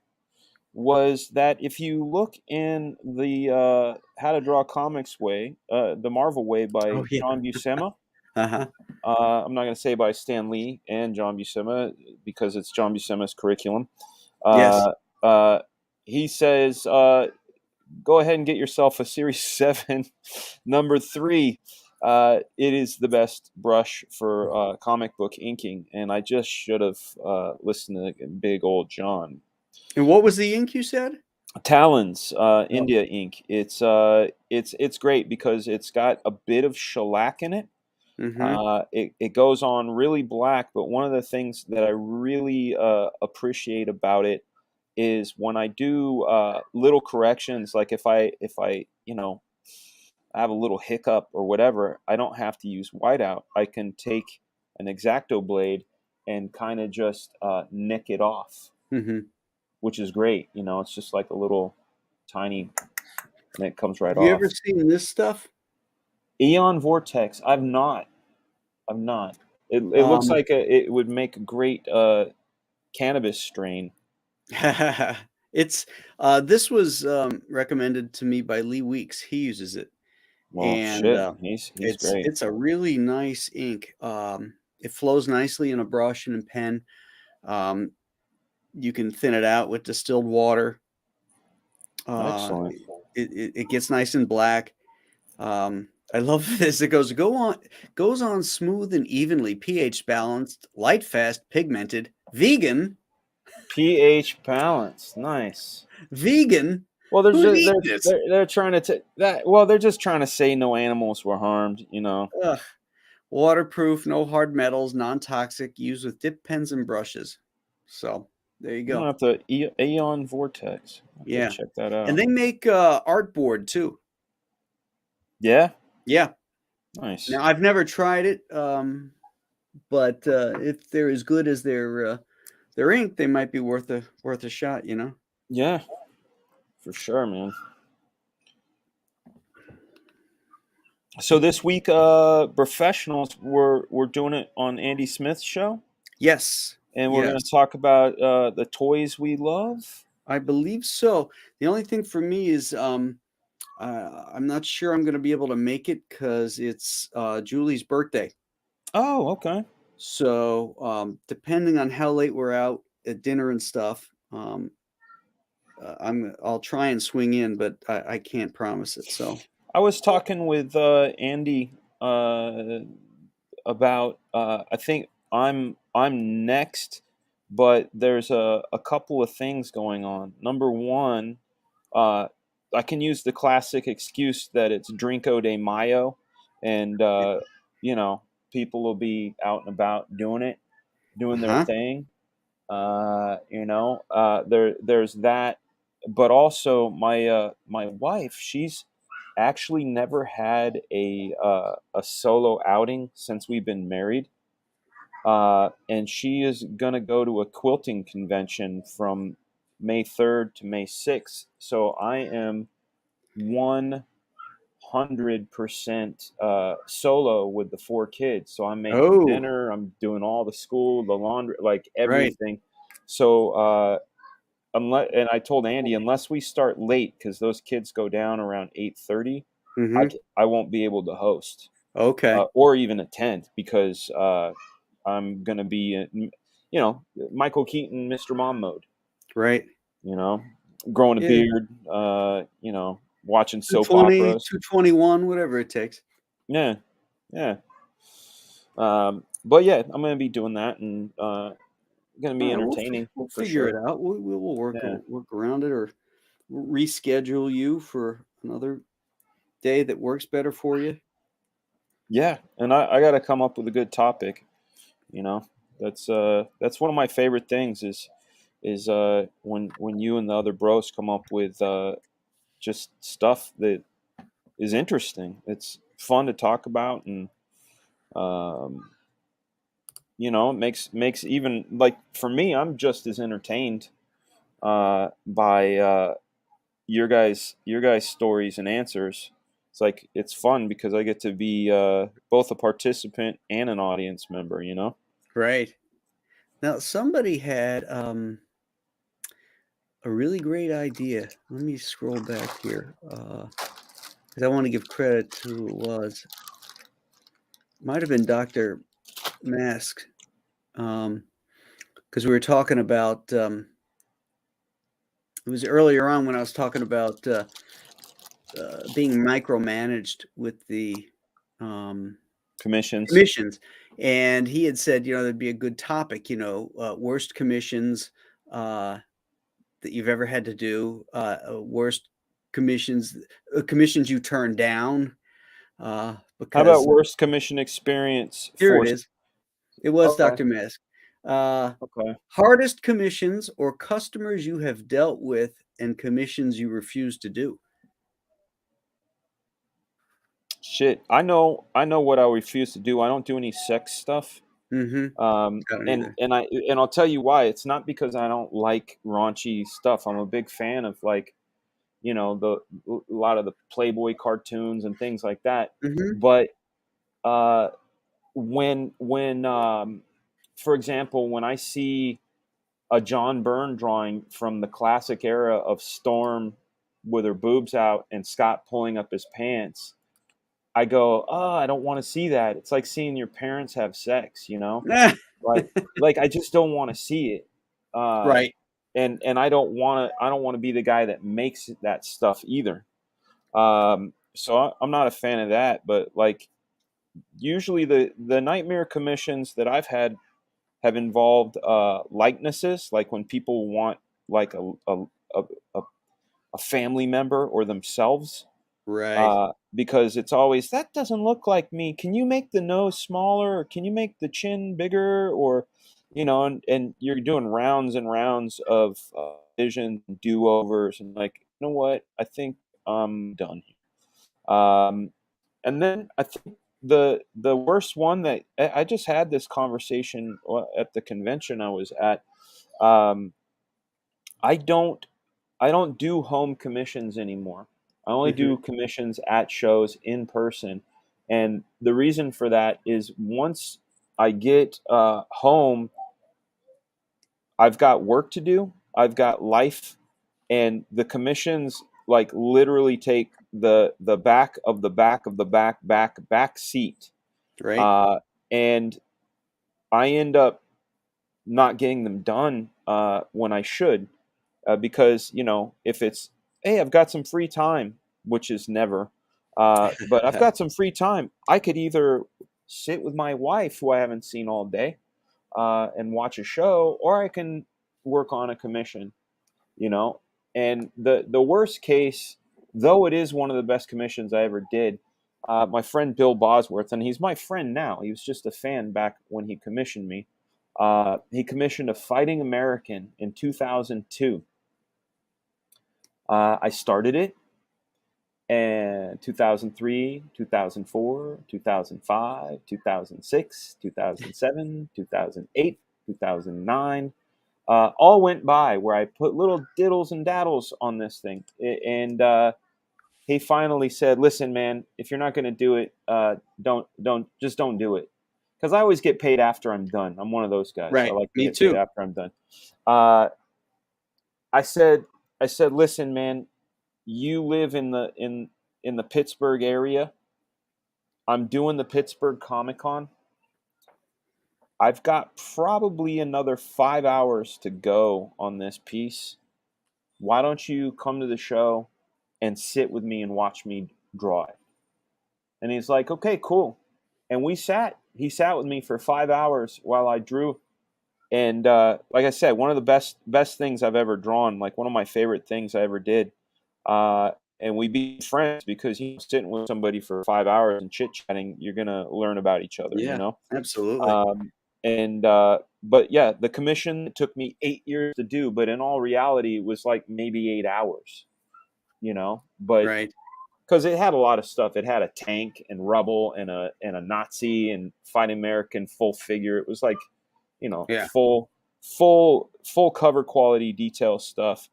was that if you look in the How to Draw Comics way, the Marvel way by Oh yeah. John Buscema. Uh-huh. I'm not going to say by Stan Lee and John Buscema because it's John Buscema's curriculum. Yes. He says, go ahead and get yourself a Series 7 number 3. It is the best brush for comic book inking, and I just should have listened to big old John. And what was the ink you said? Talons, India ink. It's great because it's got a bit of shellac in it. Mm-hmm. It goes on really black, but one of the things that I really appreciate about it is when I do little corrections, like if I I have a little hiccup or whatever, I don't have to use whiteout. I can take an X-Acto blade and kind of just nick it off, Mm-hmm. which is great. It's just like a little tiny, and it comes right Have you off. ever seen this stuff? Eon Vortex. I've not. It looks Um, like it would make a great cannabis strain. It's this was recommended to me by Lee Weeks. He uses it, Well, and shit, he's great. it's a really nice ink. It flows nicely in a brush and a pen. Um, you can thin it out with distilled water. Uh, Excellent. it gets nice and black. I love this. It goes on smooth and evenly, pH balanced, light fast, pigmented, vegan. pH balance, nice. Vegan. Well, they're Who'd just, eat this? they're trying to take that. Well, they're just trying to say no animals were harmed. Ugh. Waterproof, no hard metals, non-toxic, used with dip pens and brushes. So there you I'm gonna go. have to Aeon Vortex. I have to Yeah, check that and out. they make artboard too. Yeah, Yeah. nice. Now I've never tried it, but if they're as good as their ink, they might be worth a shot. You know. Yeah, for sure, man. So this week, professionals we're doing it on Andy Smith's show, Yes. and we're gonna Yes. talk about the toys we love. I believe so. The only thing for me is I'm not sure I'm going to be able to make it because it's Julie's birthday. Oh, okay. So depending on how late we're out at dinner and stuff, I'll try and swing in, but I can't promise it. So I was talking with Andy uh, about. I think I'm next, but there's a couple of things going on. Number one, uh, I can use the classic excuse that it's Drinko de Mayo, and you know people will be out and about doing it, doing their huh. thing. There's that, but also my wife, she's actually never had a solo outing since we've been married, and she is gonna go to a quilting convention from May 3rd to May 6th. So I am 100% solo with the four kids. So I'm making Oh, dinner, I'm doing all the school, the laundry, like right. everything. So unless, and I told Andy, unless we start late, because those kids go down around 8:30, Mm-hmm. I won't be able to host Okay. or even attend because I'm gonna be Michael Keaton, Mr. Mom mode. Right. You know, growing a Yeah. beard. Watching soap 220, operas. 221, whatever it takes. Yeah, yeah. But yeah, I'm gonna be doing that, and gonna All be right. entertaining We'll for figure it sure. out. We'll Yeah, work around it or reschedule you for another day that works better for you. yeah. And I got to come up with a good topic. You know, that's one of my favorite things is when you and the other bros come up with just stuff that is interesting. It's fun to talk about, and um, it makes even like for me, I'm just as entertained by your guys stories and answers. It's like it's fun because I get to be both a participant and an audience member. Right. Now, somebody had a really great idea. Let me scroll back here because I want to give credit to who it was. Might have been Dr. Mask because we were talking about it was earlier on when I was talking about being micromanaged with the um, Commissions. commissions, and he had said, there'd be a good topic, worst commissions uh, that you've ever had to do, worst commissions, commissions you turned down, How about because worst commission experience here for? it is. It was Okay, Dr. Mask. Uh, okay. hardest commissions or customers you have dealt with and commissions you refuse to do. Shit, I know what I refuse to do. I don't do any sex stuff. Mhm. Um, I don't and either. and I and I'll tell you why. It's not because I don't like raunchy stuff. I'm a big fan of like the a lot of the Playboy cartoons and things like that. Mhm. But uh, when for example, when I see a John Byrne drawing from the classic era of Storm with her boobs out and Scott pulling up his pants, I go, oh, I don't want to see that. It's like seeing your parents have sex, like like I just don't want to see it. Uh, Right. and I don't want to be the guy that makes that stuff either. So I'm not a fan of that. But like usually the nightmare commissions that I've had have involved likenesses, like when people want like a, a, a family member or themselves, Right. because it's always that doesn't look like me. Can you make the nose smaller, or can you make the chin bigger, or you know, and you're doing rounds and rounds of vision do-overs, and like, you know what? I think I'm done here. And then I think the worst one that I just had this conversation at the convention I was at. Um, I don't I don't do home commissions anymore. I only Mhm. do commissions at shows in person, and the reason for that is once I get home, I've got work to do. I've got life, and the commissions like literally take the back of the back of the back seat, Right. uh, and I end up not getting them done when I should, because you know if it's hey I've got some free time, which is never, but I've got some free time. I could either sit with my wife, who I haven't seen all day, and watch a show, or I can work on a commission, you know. And the worst case, though it is one of the best commissions I ever did, my friend Bill Bosworth, and he's my friend now. He was just a fan back when he commissioned me. He commissioned a Fighting American in 2002. I started it in 2003, 2004, 2005, 2006, 2007, 2008, 2009. All went by where I put little diddles and daddles on this thing. And he finally said, "Listen, man, if you're not going to do it, don't do it." Because I always get paid after I'm done. I'm one of those guys. I Right. like to Me get paid too. after I'm done. Uh, I said, "Listen, man, you live in the Pittsburgh area. I'm doing the Pittsburgh Comic Con. I've got probably another 5 hours to go on this piece. Why don't you come to the show and sit with me and watch me draw it?" And he's like, "Okay, cool." And we sat. He sat with me for 5 hours while I drew. And like I said, one of the best things I've ever drawn, like one of my favorite things I ever did. And we be friends because sitting with somebody for 5 hours and chit chatting, you're gonna learn about each other, you Yeah, know. absolutely. And but yeah, the commission took me 8 years to do, but in all reality, it was like maybe 8 hours, you know. But Right. because it had a lot of stuff, it had a tank and rubble and a Nazi and Fighting American full figure. It was like, you know, Yeah. full cover quality detail stuff.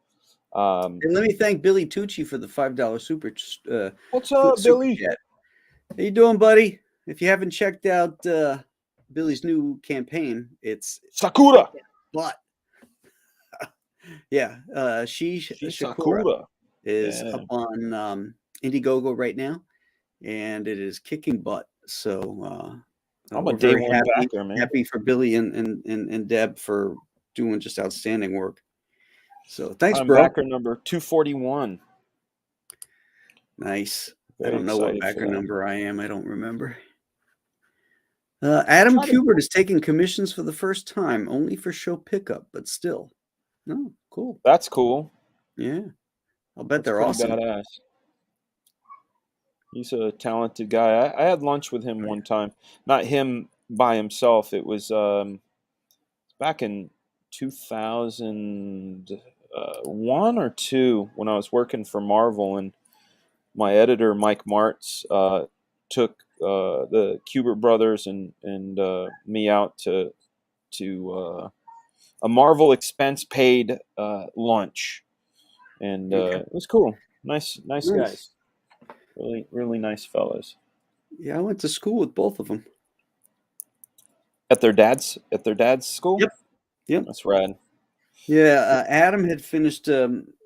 Um, And let me thank Billy Tucci for the $5 what's up, super Billy? chat. How you doing, buddy? If you haven't checked out Billy's new campaign, it's Sakura. but yeah, she Shakura Sakura. is Yeah. up on Indiegogo right now, and it is kicking butt. So I'm a we're day very one backer, man. happy for Billy and Deb for doing just outstanding work. So thanks, I'm bro. backer number 241. Nice. I Very don't know what excited for backer that. number I am. I don't remember. Adam Try to. Kubert is taking commissions for the first time, only for show pickup, but still. Oh, cool. That's cool. Yeah. I'll bet That's they're pretty awesome. badass. He's a talented guy. I had lunch with him Oh, yeah. one time. Not him by himself. It was back in 2001 or two when I was working for Marvel, and my editor Mike Martz took the Kubert brothers and me out to a Marvel expense paid lunch, and Okay. it was cool. Nice Nice. guys. Really nice fellows. Yeah, I went to school with both of them. At their dad's school. Yep. Yep. That's rad. Yeah. Adam had finished.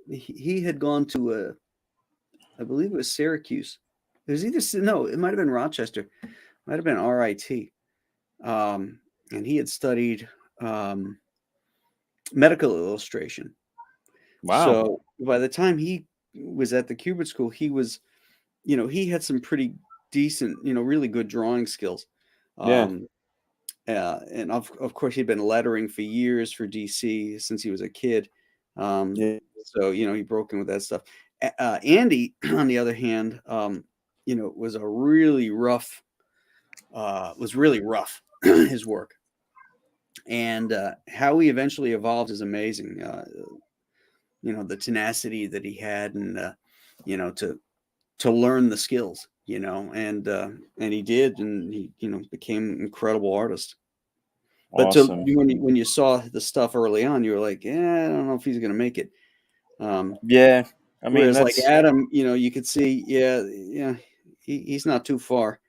He had gone to I believe it was Syracuse. It was either no, it might have been Rochester. Might have been RIT. And he had studied um, medical illustration. Wow. So by the time he was at the Kubert School, he was, he had some pretty decent, really good drawing skills. Yeah. Um, and of course, he'd been lettering for years for DC since he was a kid. Yeah. So, he broke in with that stuff. Andy, on the other hand, was a really rough, his work. and how he eventually evolved is amazing. The tenacity that he had, and to learn the skills, and he did, and he became an incredible artist. But Awesome. when you saw the stuff early on, you were like, yeah, I don't know if he's gonna make it. Yeah, I mean Whereas like that's Adam, you could see, yeah, he's not too far.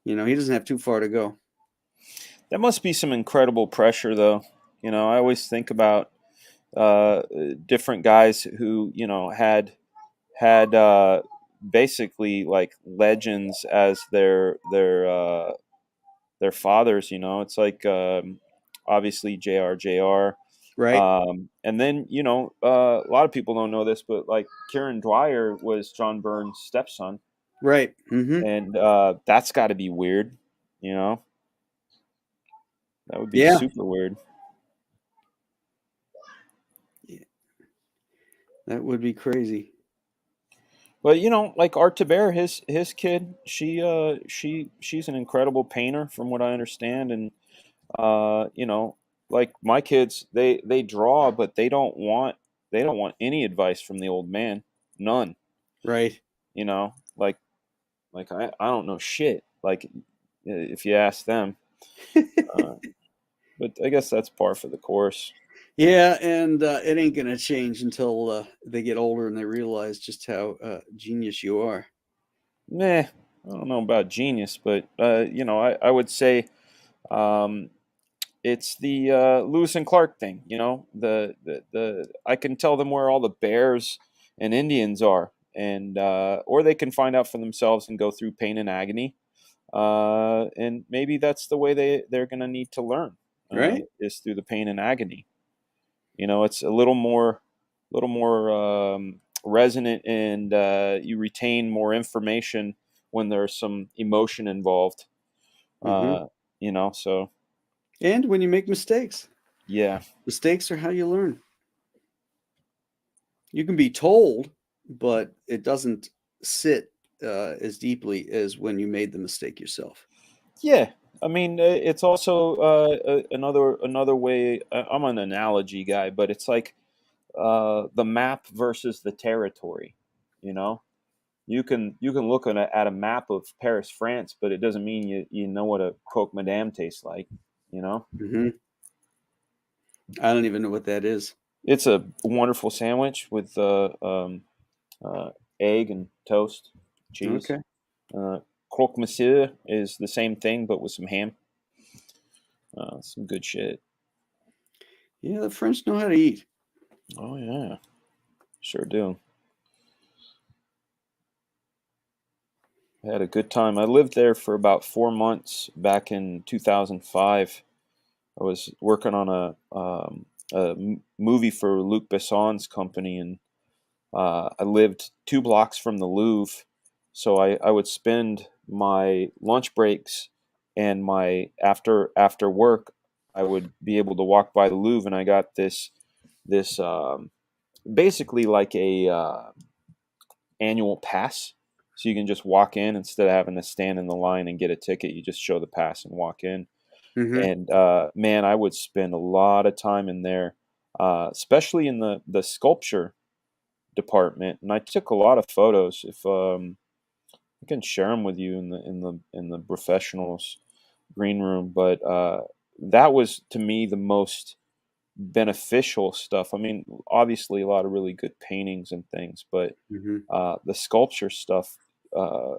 He doesn't have too far to go. that must be some incredible pressure, though. I always think about uh, different guys who had basically like legends as their fathers. It's like obviously JR. Right, And then a lot of people don't know this, but like Kieran Dwyer was John Byrne's stepson, right. Mm-hmm. and that's got to be weird. You know, that would be Yeah. super weird. Yeah, that would be crazy. But like Art Taber, his kid, she's an incredible painter, from what I understand, and like my kids, they draw, but they don't want any advice from the old man, none. Right. Like I don't know shit. Like if you ask them, uh, but I guess that's par for the course. Yeah, and it ain't gonna change until they get older and they realize just how genius you are. Meh, I don't know about genius, but I would say um, it's the Lewis and Clark thing. The I can tell them where all the bears and Indians are, and or they can find out for themselves and go through pain and agony. And maybe that's the way they're going to need to learn, Right. is through the pain and agony. It's a little more resonant, and you retain more information when there's some emotion involved. Mm-hmm. Uh, so And when you make mistakes, yeah. mistakes are how you learn. You can be told, but it doesn't sit as deeply as when you made the mistake yourself. Yeah, I mean, it's also another way. I'm an analogy guy, but it's like the map versus the territory. You know, you can look at a map of Paris, France, but it doesn't mean you know what a croque madame tastes like. You know, Mm-hmm. I don't even know what that is. it's a wonderful sandwich with uh, egg and toast, cheese. Okay. Croque monsieur is the same thing, but with some ham. Some good shit. Yeah, the French know how to eat. Oh yeah, sure do. I had a good time. I lived there for about 4 months back in 2005. I was working on a movie for Luc Besson's company, and I lived 2 blocks from the Louvre. So I would spend my lunch breaks and my after work, I would be able to walk by the Louvre, and I got this basically like a annual pass. So you can just walk in instead of having to stand in the line and get a ticket. You just show the pass and walk in. Mm-hmm. And man, I would spend a lot of time in there, especially in the sculpture department. And I took a lot of photos. If I can share them with you in the professionals green room, but that was to me the most beneficial stuff. I mean, obviously a lot of really good paintings and things, but Mm-hmm. the sculpture stuff uh,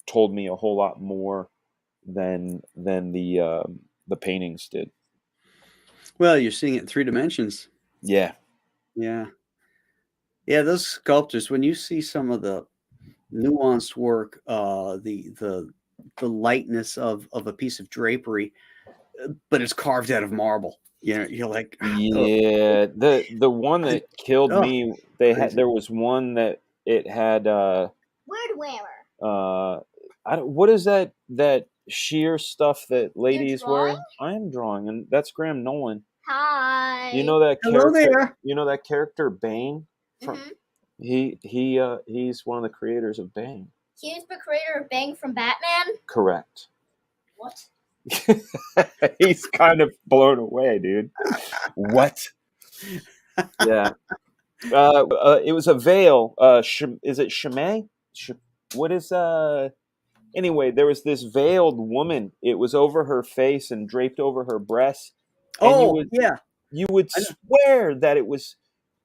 told me a whole lot more than the paintings did. Well, you're seeing it in 3 dimensions. Yeah, Yeah. Yeah, those sculptors, when you see some of the nuanced work, the lightness of a piece of drapery, but it's carved out of marble. You're like, oh, yeah. The one I- that killed oh, me, they had crazy. there was one that it had Word wearer. uh what is that sheer stuff that You're ladies drawing? wear? I am drawing, and that's Graham Nolan. Hi. You know that Hello character? there. You know that character Bane? From Mhm. he's one of the creators of Bane. He was the creator of Bang from Batman. Correct. What? He's kind of blown away, dude. What? Yeah. It was a veil. Is it Chimay? What is Anyway, there was this veiled woman. It was over her face and draped over her breasts, and Oh, yeah. you would I know. swear that it was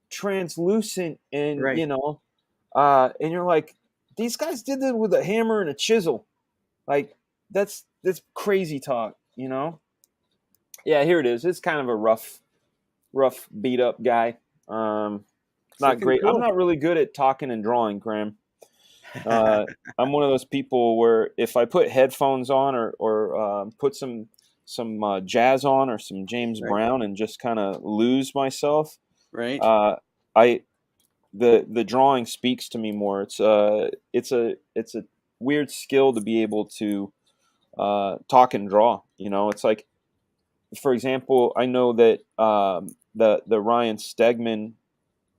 translucent, and Right. and you're like, these guys did this with a hammer and a chisel. Like that's crazy talk, Yeah, here it is. It's kind of a rough beat up guy. It's Not looking great. I'm cool. not really good at talking and drawing, Graham. I'm one of those people where if I put headphones on or put some jazz on or some James Right. Brown and just kind of lose myself, Right. I the drawing speaks to me more. It's a weird skill to be able to talk and draw. It's like, for example, I know that the Ryan Stegman,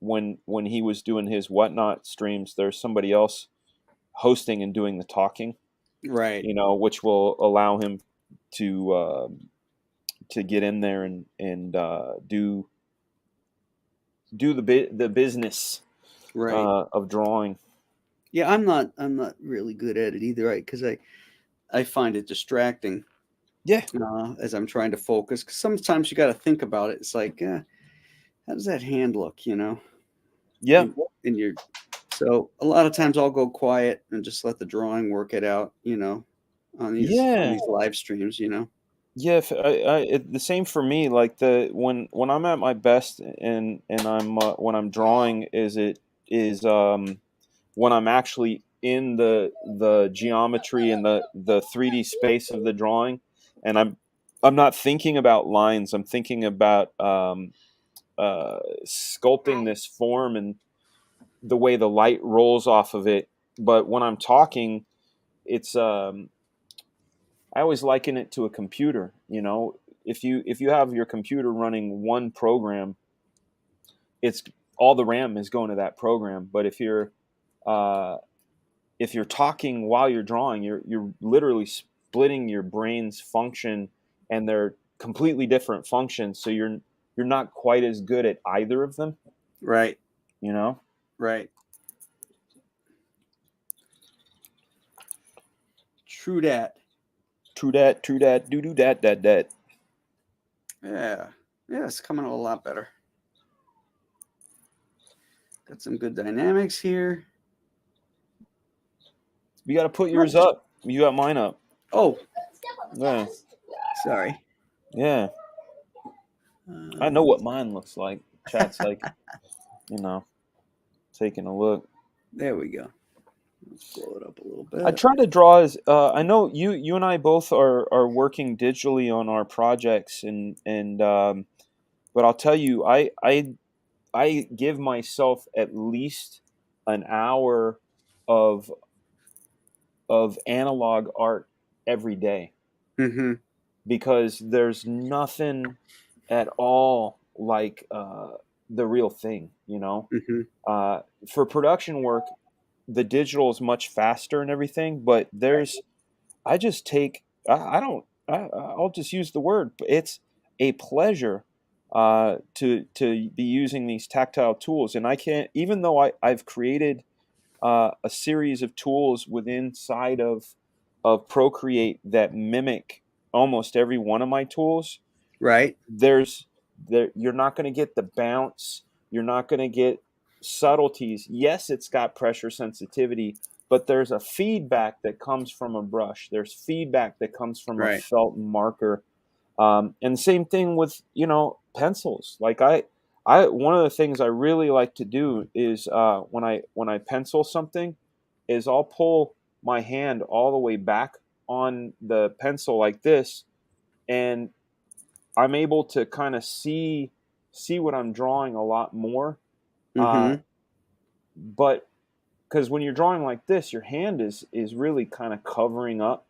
when he was doing his Whatnot streams, there's somebody else hosting and doing the talking, Right. which will allow him to get in there and do the business Right. of drawing. Yeah, I'm not really good at it either, right? Because I find it distracting Yeah, as I'm trying to focus. Because sometimes you got to think about it. It's like, how does that hand look? yeah, And you're so a lot of times I'll go quiet and just let the drawing work it out. On these yeah, live streams. yeah. The same for me. Like when I'm at my best and I'm when I'm drawing is when I'm actually in the geometry and the 3D space of the drawing, and I'm not thinking about lines. I'm thinking about sculpting this form and the way the light rolls off of it. But when I'm talking, it's I always liken it to a computer. If you have your computer running one program, it's all the RAM is going to that program. But uh, if you're talking while you're drawing, you're literally splitting your brain's function, and they're completely different functions. So you're not quite as good at either of them. Right. You know. Right. True that. True that. True that. Do that. Yeah. Yeah, it's coming a lot better. Got some good dynamics here. You got to put yours up. You got mine up. Oh, Yeah. sorry. Yeah. I know what mine looks like. Chat's like, taking a look. There we go. Let's blow it up a little bit. I try to draw as I know you and I both are working digitally on our projects and but I'll tell you I give myself at least an hour of analog art every day, Mm-hmm. because there's nothing at all like the real thing, Mm-hmm. For production work, the digital is much faster and everything, but I just take I don't I'll just use the word. It's a pleasure to be using these tactile tools, and I can't, even though I've created a series of tools within inside of Procreate that mimic almost every one of my tools. Right. You're not going to get the bounce. You're not going to get subtleties. Yes, it's got pressure sensitivity, but there's a feedback that comes from a brush. There's feedback that comes from a Right. felt marker. And same thing with pencils. Like I one of the things I really like to do is when I pencil something, is I'll pull my hand all the way back on the pencil like this, and I'm able to kind of see what I'm drawing a lot more. Uh, Mm-hmm. but because when you're drawing like this, your hand is really kind of covering up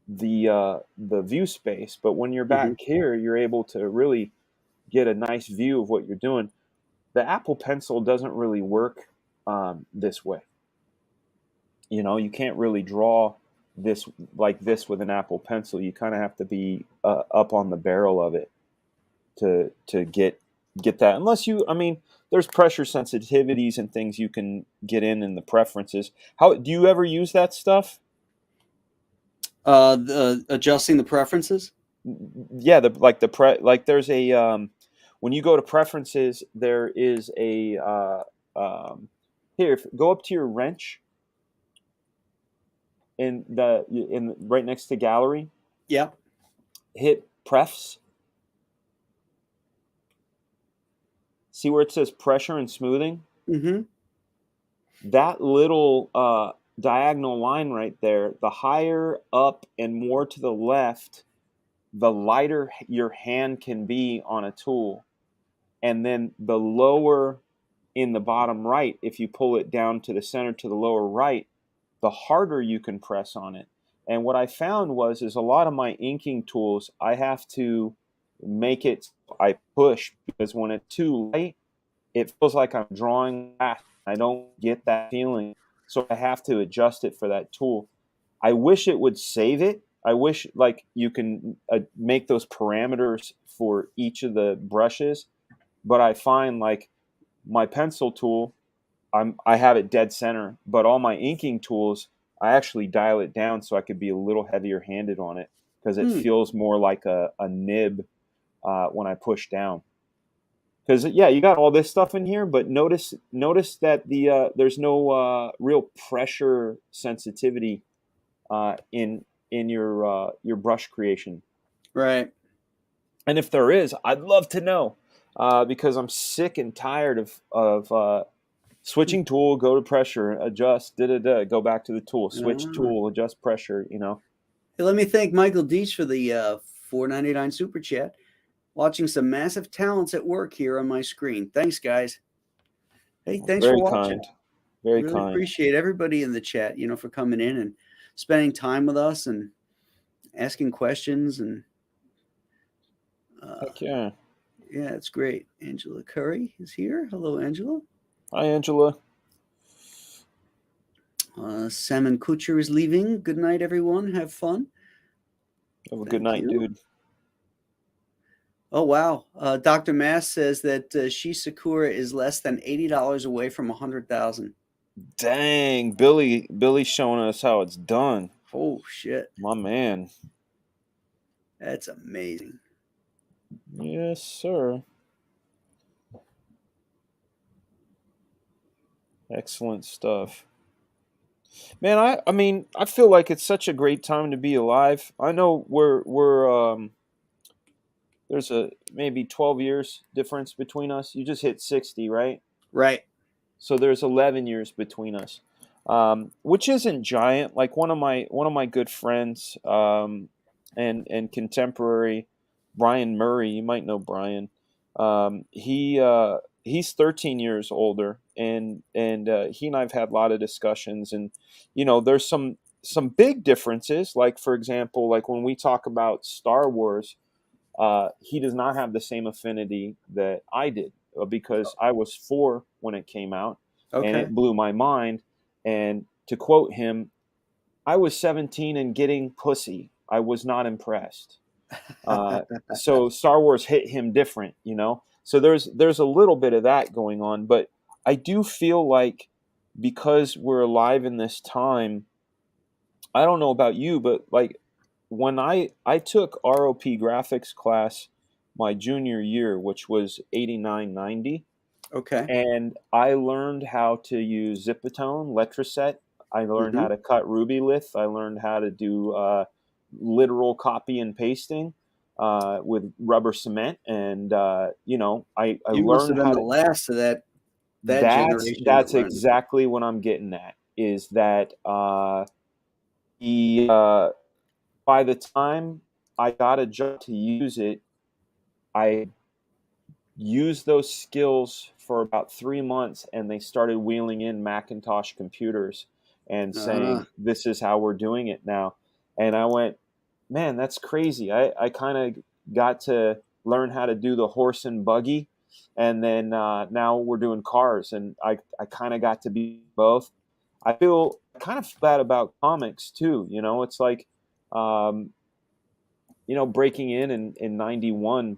the view space. But when you're Mm-hmm. back here, you're able to really get a nice view of what you're doing. The Apple Pencil doesn't really work this way. You can't really draw this like this with an Apple Pencil. You kind of have to be up on the barrel of it to get that. Unless you, I mean, there's pressure sensitivities and things you can get in the preferences. How do you ever use that stuff? Adjusting the preferences. Yeah, there's a when you go to preferences, there is a go up to your wrench in right next to gallery. Yeah. Hit prefs. See where it says pressure and smoothing? Mm-hmm. That little diagonal line right there, the higher up and more to the left, the lighter your hand can be on a tool. And then the lower in the bottom right, if you pull it down to the center to the lower right, the harder you can press on it. And what I found is a lot of my inking tools, I have to make it, I push, because when it's too light, it feels like I'm drawing fast. I don't get that feeling. So I have to adjust it for that tool. I wish it would save it. I wish like you can make those parameters for each of the brushes. But I find like my pencil tool, I have it dead center. But all my inking tools, I actually dial it down so I could be a little heavier handed on it because it feels more like a nib when I push down. Because you got all this stuff in here, but notice that there's no real pressure sensitivity in your brush creation. Right. And if there is, I'd love to know because I'm sick and tired of switching tool, go to pressure, adjust, go back to the tool, switch tool, adjust pressure. You know. Hey, let me thank Michael Deach for the $4.99 super chat. Watching some massive talents at work here on my screen. Thanks, guys. Hey, thanks Very for watching. kind. Very really kind. Appreciate everybody in the chat, for coming in and spending time with us and asking questions. And heck yeah. Yeah, it's great. Angela Curry is here. Hello, Angela. Hi, Angela. Salmon Kutcher is leaving. Good night, everyone. Have fun. Have a good night, dude. Oh, wow. Dr. Mass says that Sakura is less than $80 away from 100,000. Dang, Billy's showing us how it's done. Oh, shit. My man. That's amazing. Yes, sir. Excellent stuff. Man, I mean, I feel like it's such a great time to be alive. I know we're there's a maybe 12 years difference between us. You just hit 60, right? Right. So there's 11 years between us, which isn't giant. Like one of my good friends and contemporary, Brian Murray. You might know Brian. He's 13 years older, and he and I've had a lot of discussions, and there's some big differences. Like for example, like when we talk about Star Wars. He does not have the same affinity that I did because I was 4 when it came out, and it blew my mind. And to quote him, I was 17 and getting pussy. I was not impressed. So Star Wars hit him different, So there's a little bit of that going on, but I do feel like because we're alive in this time, I don't know about you, but like when I took ROP graphics class my junior year, which was 89-90. Okay. And I learned how to use Zipatone, Letraset. I learned how to cut Rubylith. I learned how to do literal copy and pasting with rubber cement. And, I you learned must have been how the to... last of that generation. That's exactly what I'm getting at, is that by the time I got a job to use it, I used those skills for about 3 months, and they started wheeling in Macintosh computers and saying, this is how we're doing it now. And I went, man, that's crazy. I kind of got to learn how to do the horse and buggy. And then now we're doing cars, and I kind of got to be both. I feel kind of feel bad about comics too. You know, it's like, you know, breaking in 91,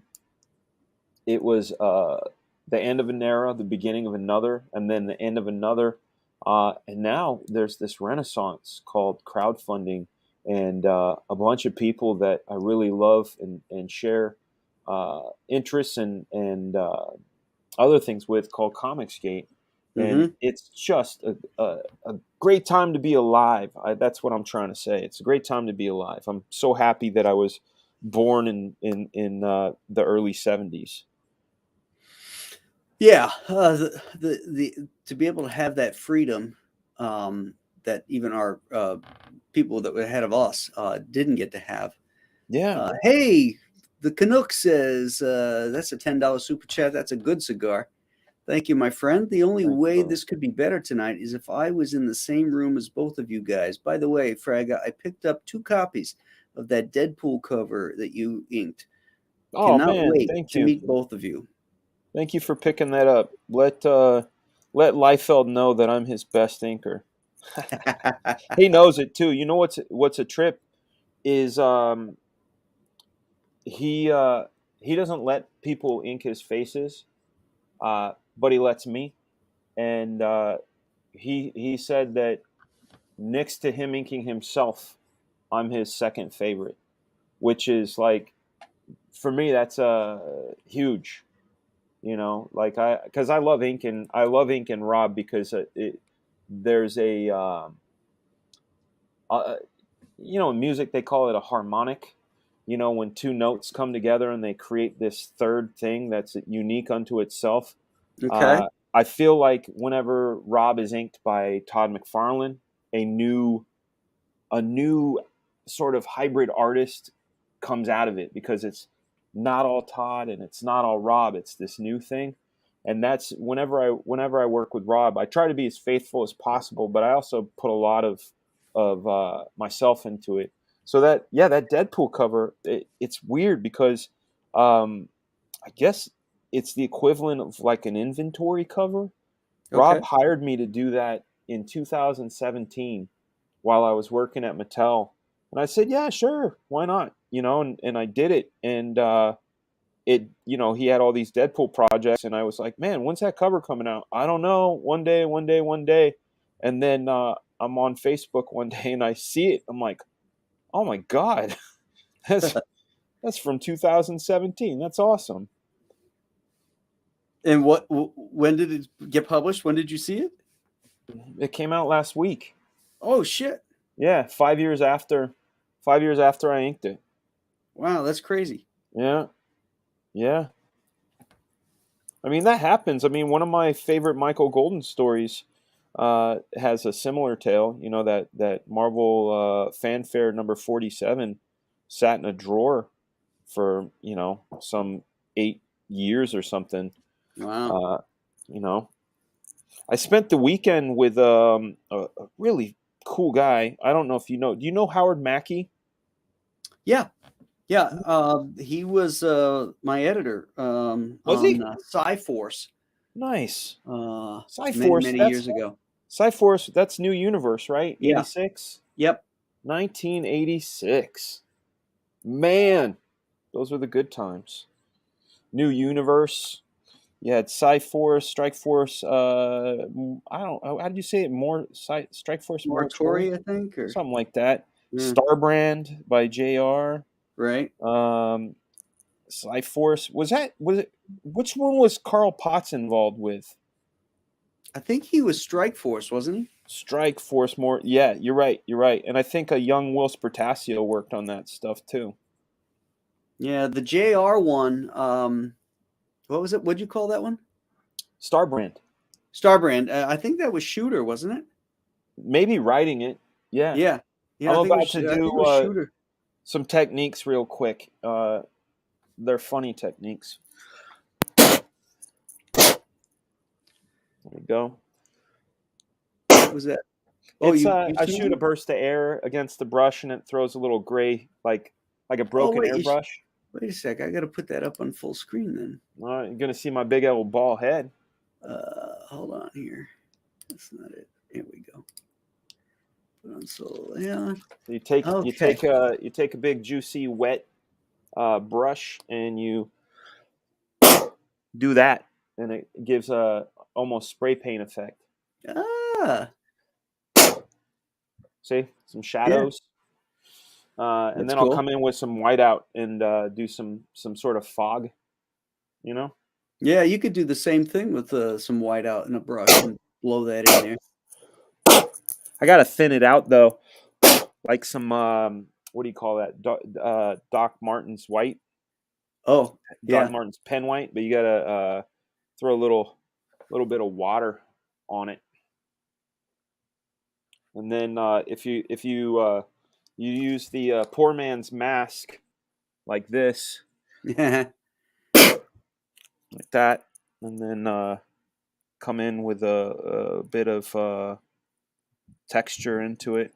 it was the end of an era, the beginning of another, and then the end of another. And now there's this renaissance called crowdfunding, and a bunch of people that I really love and share interests and other things with, called Comicsgate. And Mm-hmm. it's just a great time to be alive. That's what I'm trying to say. It's a great time to be alive. I'm so happy that I was born in the early 70s. Yeah, the to be able to have that freedom, that even our people that were ahead of us didn't get to have. Yeah. Hey, the Canuck says that's a $10 super chat. That's a good cigar. Thank you, my friend. The only Thank you, way brother. this could be better tonight is if I was in the same room as both of you guys. By the way, Fraga, I picked up 2 copies of that Deadpool cover that you inked. Oh Cannot man, wait thank to you. meet both of you. Thank you for picking that up. Let Liefeld know that I'm his best inker. He knows it too. You know what's a trip is he doesn't let people ink his faces, but he lets me. And he said that next to him inking himself, I'm his second favorite, which is like, for me, that's huge. You know, like because I love inking Rob, because there's a uh, you know, in music they call it a harmonic. You know, when two notes come together and they create this third thing that's unique unto itself. Okay. I feel like whenever Rob is inked by Todd McFarlane, a new a new sort of hybrid artist comes out of it, because it's not all Todd and it's not all Rob. It's this new thing. And that's whenever I work with Rob, I try to be as faithful as possible, but I also put a lot of myself into it. So that, yeah, that Deadpool cover, it's weird because I guess it's the equivalent of like an inventory cover. Rob Okay. hired me to do that in 2017 while I was working at Mattel. And I said, yeah, sure, why not? You know, and I did it. And you know, he had all these Deadpool projects, and I was like, man, when's that cover coming out? I don't know. One day, one day, one day. And then I'm on Facebook one day and I see it. I'm like, oh my God, that's that's from 2017. That's awesome. And when did it get published? When did you see it? It came out last week. Oh shit. Yeah, 5 years after I inked it. Wow, that's crazy. Yeah, yeah. I mean, that happens. I mean, one of my favorite Michael Golden stories has a similar tale. You know, that Marvel Fanfare number 47 sat in a drawer for, you know, some 8 years or something. Wow. Uh, you know, I spent the weekend with a really cool guy. I don't know if you know. Do you know Howard Mackey? Yeah. Yeah. He was my editor Was on he? Sci-Force Nice. many, Cyforce. many That's years ago. Cyforce. That's New Universe, right? Yeah. 86. Yep. 1986. Man, those were the good times. New Universe. You had Cyforce, Strike Force. I don't. How did you say it? More Strike Force Moratori, Moratori, I think, or something like that. yeah, Starbrand by Jr. right. Cyforce, was it? Which one was Carl Potts involved with? I think he was Strike Force, wasn't he? Strike Force more. Yeah, you're right. You're right. And I think a young Will Spertasio worked on that stuff too. Yeah, the JR one. What was it? What'd you call that one? Starbrand. Starbrand. I think that was Shooter, wasn't it? Maybe writing it. Yeah. Yeah. Yeah, I'm I think it about was. to I think it do was Shooter. some techniques real quick. They're funny techniques. There we go. What was that? Oh, It's you I seen shoot a it? burst of air against the brush and it throws a little gray, like a Oh broken wait, airbrush. wait a sec. I got to put that up on full screen then. You're gonna see my big old ball head. Hold on here. That's not it. Here we go. So yeah. You take Okay. you take a big juicy wet brush and you do that, and it gives a almost spray paint effect. Ah, See some yeah, shadows, and that's then I'll cool. come in with some whiteout and do some sort of fog. You know, Yeah, you could do the same thing with some whiteout and a brush and blow that in there. I gotta thin it out though, like some what do you call that? Doc Martens white, Oh, Doc yeah. Martens pen white, but you gotta throw a little bit of water on it, and then if you you use the poor man's mask like this, Yeah. like that, and then come in with a bit of texture into it.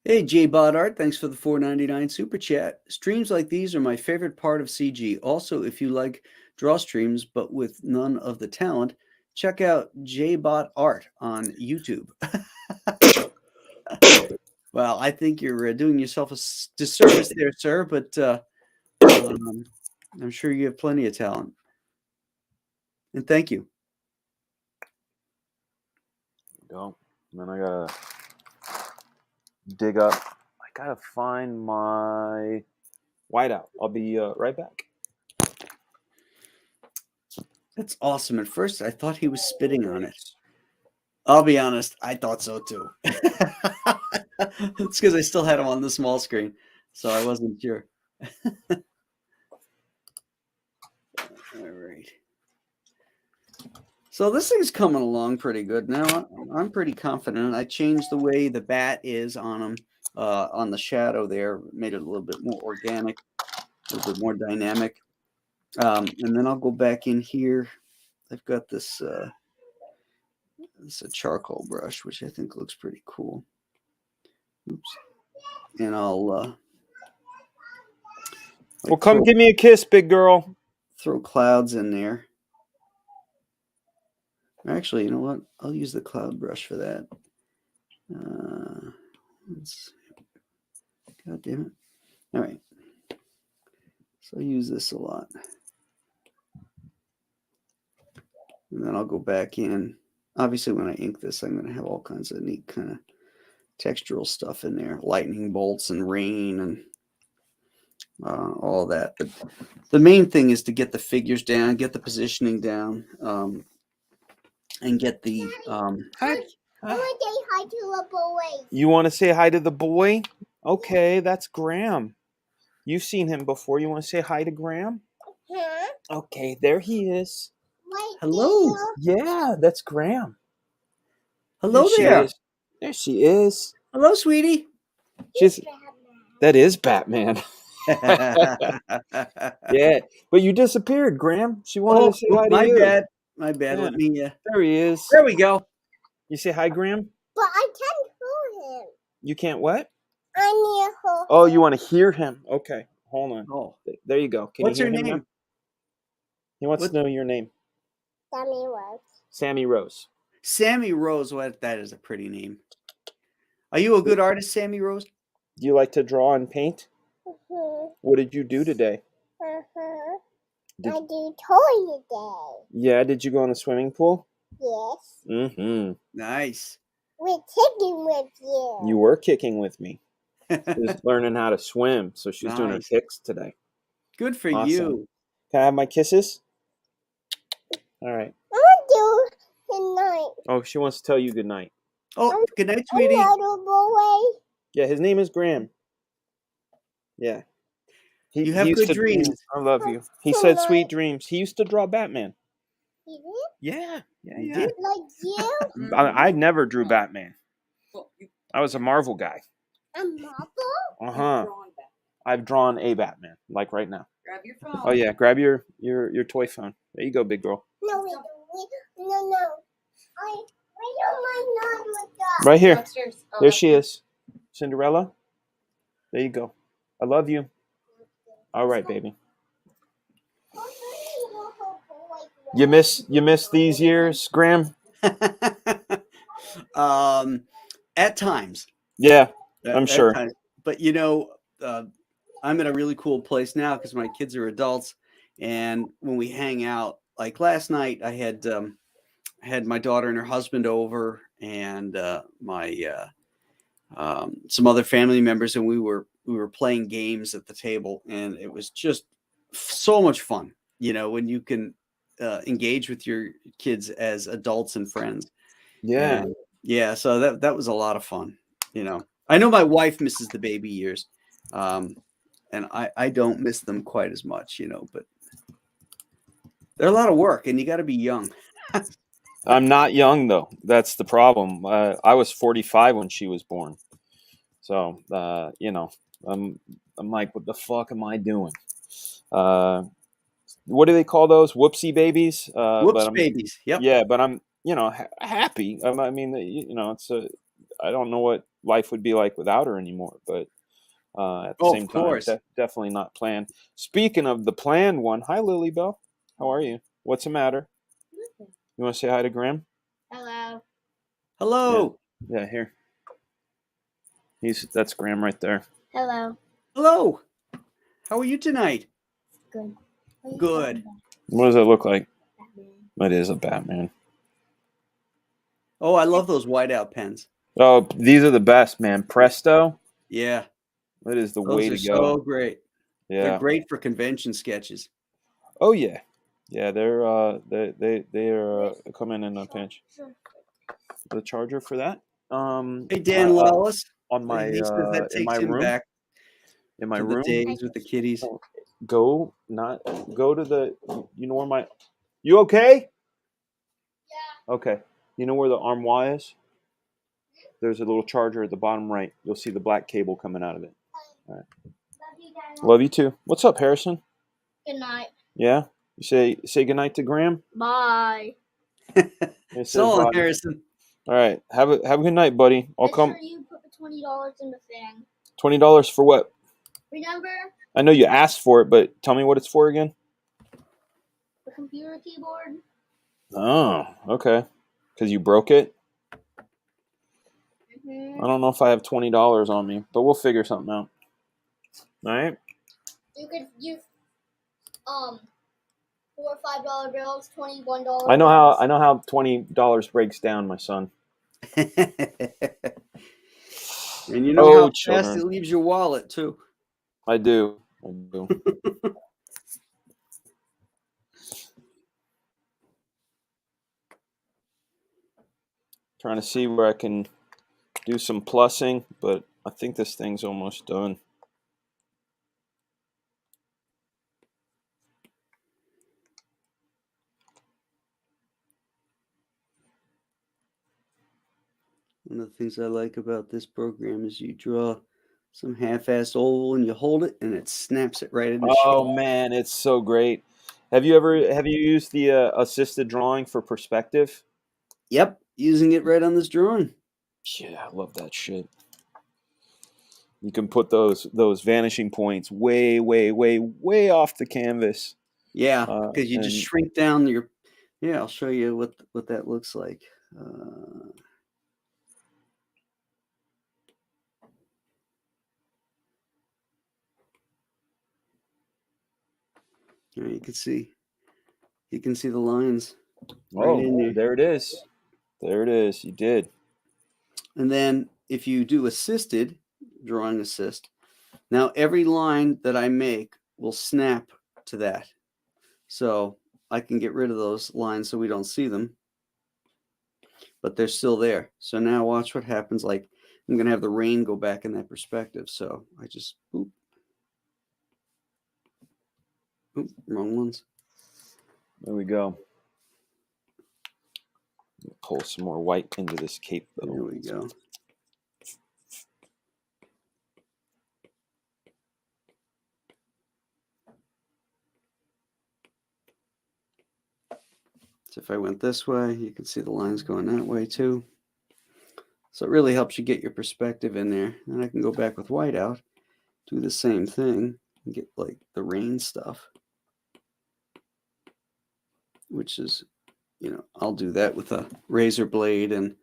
Hey, J Art, thanks for the $4.99 super chat. Streams like these are my favorite part of CG. Also, if you like draw streams but with none of the talent, check out JBot Art on YouTube. Well, I think you're doing yourself a disservice there, sir, but I'm sure you have plenty of talent. And thank you. Go. And then I gotta dig up. I gotta find my whiteout. I'll be right back. That's awesome. At first, I thought he was spitting on it. I'll be honest, I thought so too. It's because I still had him on the small screen, so I wasn't sure. All right. So this thing's coming along pretty good now. I'm pretty confident. I changed the way the bat is on him, on the shadow there, made it a little bit more organic, a little bit more dynamic. And then I'll go back in here. I've got this a charcoal brush, which I think looks pretty cool. Oops. And I'll Well, come give me a kiss, big girl. Throw clouds in there. Actually, you know what? I'll use the cloud brush for that. God damn it. All right. So I use this a lot. And then I'll go back in. Obviously, when I ink this, I'm going to have all kinds of neat kind of textural stuff in there. Lightning bolts and rain and all that. But the main thing is to get the figures down, get the positioning down, and get the... I want to say hi to the boy. You want to say hi to the boy? Okay, that's Graham. You've seen him before. You want to say hi to Graham? Huh? Okay, there he is. Hello. Yeah, that's Graham. Hello there. There she is. Hello, sweetie. That is Batman. Yeah, but you disappeared, Graham. She wanted to say hi to you. Bad. My bad. Yeah. Let me... There he is. There we go. You say hi, Graham? But I can't hold him. You can't what? I need to hold Oh, him. you want to hear him? Okay, hold on. Oh. There you go. Can What's you hear your him name? now? He wants to know your name. Sammy Rose. Sammy Rose. Sammy Rose. What? That is a pretty name. Are you a good artist, Sammy Rose? Do you like to draw and paint? Mm-hmm. What did you do today? Uh-huh. I do toy today. Yeah, did you go in the swimming pool? Yes. Mm-hmm. Nice. We're kicking with you. You were kicking with me. She was learning how to swim, so she's doing her Nice. kicks today. Good for Awesome. you. Can I have my kisses? All right. I want to do good night. Oh, she wants to tell you good night. Oh, good night, sweetie. Little boy. Yeah, his name is Graham. Yeah. You have good dreams. I love you. He said sweet dreams. He used to draw Batman. He did? Yeah. You did? Like you? I never drew Batman. I was a Marvel guy. A Marvel? Uh-huh. I've drawn a Batman, like right now. Grab your phone. Oh yeah, grab your toy phone. There you go, big girl. No, we don't. No. We don't want not with that. Right here. Upstairs. Oh, There she is. Cinderella. There you go. I love you. All right, baby. You miss these years, Graham? At times. Yeah, I'm At sure. times. But I'm in a really cool place now because my kids are adults, and when we hang out, like last night, I had my daughter and her husband over, and my some other family members, and we were playing games at the table, and it was just so much fun. When you can engage with your kids as adults and friends. Yeah. And yeah, so that was a lot of fun. I know my wife misses the baby years, and I don't miss them quite as much. But they're a lot of work, and you got to be young. I'm not young though. That's the problem. I was 45 when she was born. So, I'm like, what the fuck am I doing? What do they call those? Whoopsie babies. Whoops, babies. Yep. Yeah, but I'm, happy. I mean, I don't know what life would be like without her anymore, but at the Oh, same of time, course. definitely not planned. Speaking of the planned one, hi, Lily Bell. How are you? What's the matter? You want to say hi to Graham? Hello. Hello. Yeah, here. That's Graham right there. Hello. Hello. How are you tonight? Good. Good. What does it look like? Batman. It is a Batman. Oh, I love those whiteout pens. Oh, these are the best, man. Presto. Yeah, That is the those way are to go. so great. They're Yeah. great for convention sketches. Oh yeah. Yeah, they're coming in a pinch. The charger for that? Hey, Dan Lawless. On my He says that in my takes him room. back In my to the room. days with the kitties. Go to the. You know where my. You okay? Yeah. Okay. You know where the armoire is? There's a little charger at the bottom right. You'll see the black cable coming out of it. All right. Love you too. What's up, Harrison? Good night. Yeah. You say goodnight to Graham. Bye. So long, Harrison. All right. Have a good night, buddy. I'll come. Make sure you put the $20 in the thing. $20 for what? Remember? I know you asked for it, but tell me what it's for again. The computer keyboard. Oh, okay. Because you broke it. Mm-hmm. I don't know if I have $20 on me, but we'll figure something out. All right. You could use $4 or $5 bills, $21. I know how $20 breaks down, my son. And you know how fast children. it leaves your wallet too. I do. Trying to see where I can do some plussing, but I think this thing's almost done. One of the things I like about this program is you draw some half-assed oval and you hold it and it snaps it right into shape. Oh man, it's so great. Have you used the assisted drawing for perspective? Yep, using it right on this drawing. Yeah, I love that shit. You can put those vanishing points way, way, way, way off the canvas. Yeah, because you just shrink down your. Yeah, I'll show you what that looks like. You can see the lines. Right in there it is. There it is. You did. And then if you do assisted drawing assist, now every line that I make will snap to that. So I can get rid of those lines so we don't see them, but they're still there. So now watch what happens. Like I'm going to have the rain go back in that perspective. So I just, oop, wrong ones. There we go. Pull some more white into this cape though. There we go. So if I went this way, you can see the lines going that way too. So it really helps you get your perspective in there. And I can go back with white out do the same thing and get like the rain stuff, which is, I'll do that with a razor blade and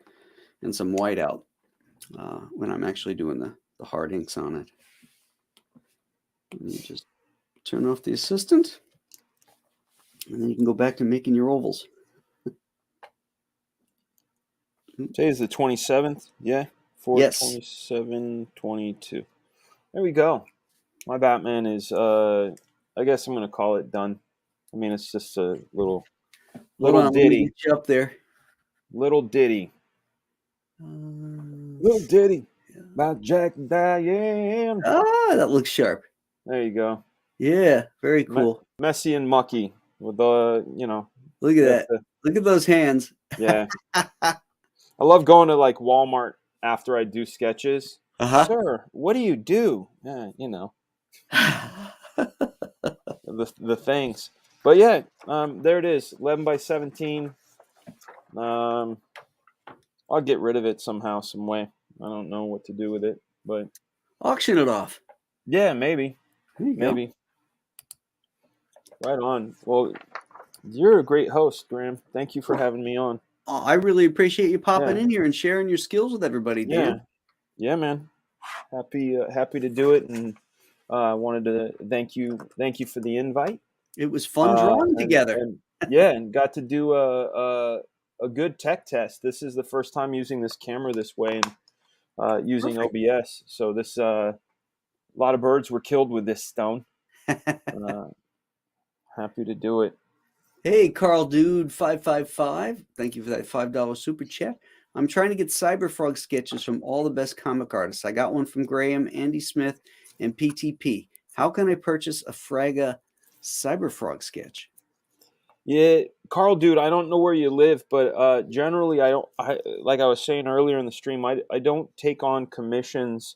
some whiteout when I'm actually doing the hard inks on it. And you just turn off the assistant, and then you can go back to making your ovals. Today is the 27th. Yeah. 4/27/22. There we go. My Batman is, I guess I'm going to call it done. I mean, it's just a little Hold on, let me ditty. get you up there. Little ditty. Little ditty about Jack and Diane. Ah, that looks sharp. There you go. Yeah, very cool. Messy and mucky with the, Look at that. Look at those hands. Yeah. I love going to like Walmart after I do sketches. Sir, what do you do? The things. But yeah, there it is. 11x17. I'll get rid of it somehow, some way. I don't know what to do with it, but auction it off. Yeah, maybe. Maybe. Right on. Well, you're a great host, Graham. Thank you for having me on. Oh, I really appreciate you popping in here and sharing your skills with everybody, Dan. Yeah, man. Happy to do it, and wanted to thank you for the invite. It was fun drawing together. And got to do a good tech test. This is the first time using this camera this way and using OBS. So this a lot of birds were killed with this stone. Happy to do it. Hey, Carl Dude 555. Thank you for that $5 super chat. I'm trying to get Cyberfrog sketches from all the best comic artists. I got one from Graham, Andy Smith, and PTP. How can I purchase a Fraga Cyberfrog sketch? Yeah, Carl, dude, I don't know where you live, but generally, like I was saying earlier in the stream, I don't take on commissions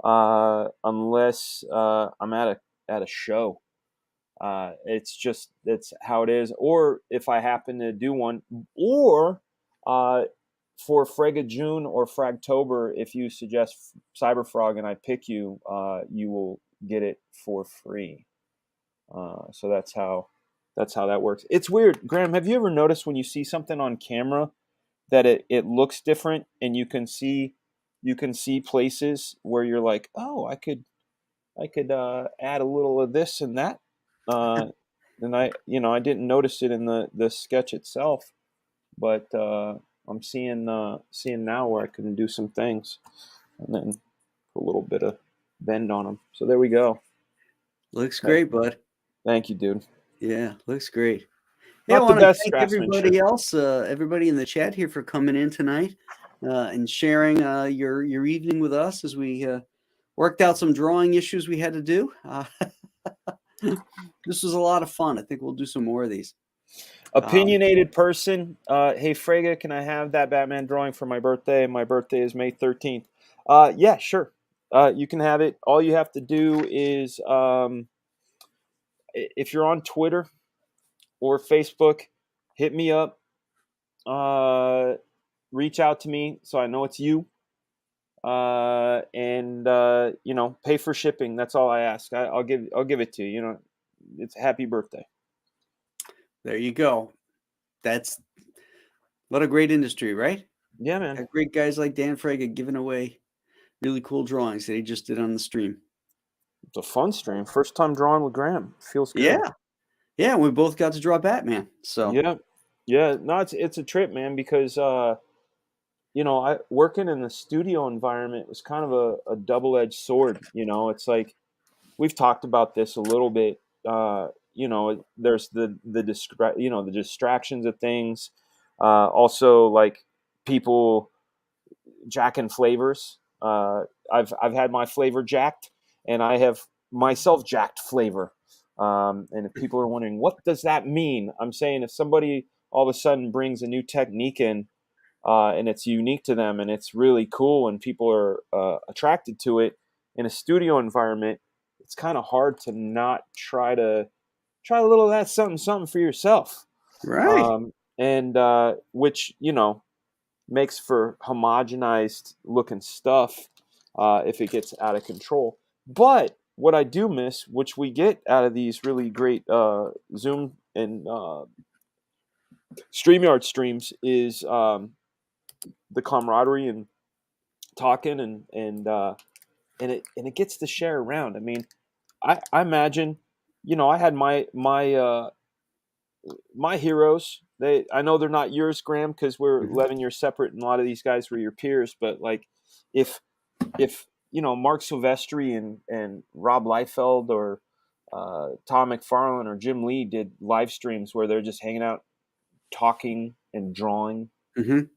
unless I'm at a show. It's how it is. Or if I happen to do one, or for Fraga June or Fragtober, if you suggest Cyberfrog and I pick you, you will get it for free. So that's how that works. It's weird. Graham, have you ever noticed when you see something on camera that it looks different, and you can see places where you're like, oh, I could add a little of this and that. And I didn't notice it in the sketch itself, but I'm seeing now where I can do some things and then put a little bit of bend on them. So there we go. Looks great, bud. Thank you, dude. Yeah, looks great. Hey, I want to thank everybody else, everybody in the chat here for coming in tonight and sharing your evening with us as we worked out some drawing issues we had to do. This was a lot of fun. I think we'll do some more of these. Opinionated person. Hey, Fraga, can I have that Batman drawing for my birthday? My birthday is May 13th. Yeah, sure. You can have it. All you have to do is, if you're on Twitter or Facebook, hit me up. Reach out to me so I know it's you. And pay for shipping. That's all I ask. I'll give it to you. It's happy birthday. There you go. That's what a great industry, right? Yeah, man. Got great guys like Dan Fraga giving away really cool drawings that he just did on the stream. It's a fun stream. First time drawing with Graham. Feels good. Yeah. We both got to draw Batman. So yeah. No, it's a trip, man, because I working in the studio environment was kind of a double-edged sword. It's like we've talked about this a little bit. There's the distractions of things. Also, like people jacking flavors. I've had my flavor jacked, and I have myself jacked flavor. And if people are wondering what does that mean, I'm saying if somebody all of a sudden brings a new technique in, and it's unique to them, and it's really cool, and people are attracted to it in a studio environment, it's kind of hard to not try a little of that something for yourself, right? And which makes for homogenized looking stuff if it gets out of control. But what I do miss, which we get out of these really great Zoom and StreamYard streams, is the camaraderie and talking and it gets to share around. I mean, I imagine, I had my heroes. I know they're not yours, Graham, because we're Mhm. 11 years separate, and a lot of these guys were your peers. But like, if Mark Silvestri and Rob Liefeld or Tom McFarlane or Jim Lee did live streams where they're just hanging out, talking and drawing, Mhm.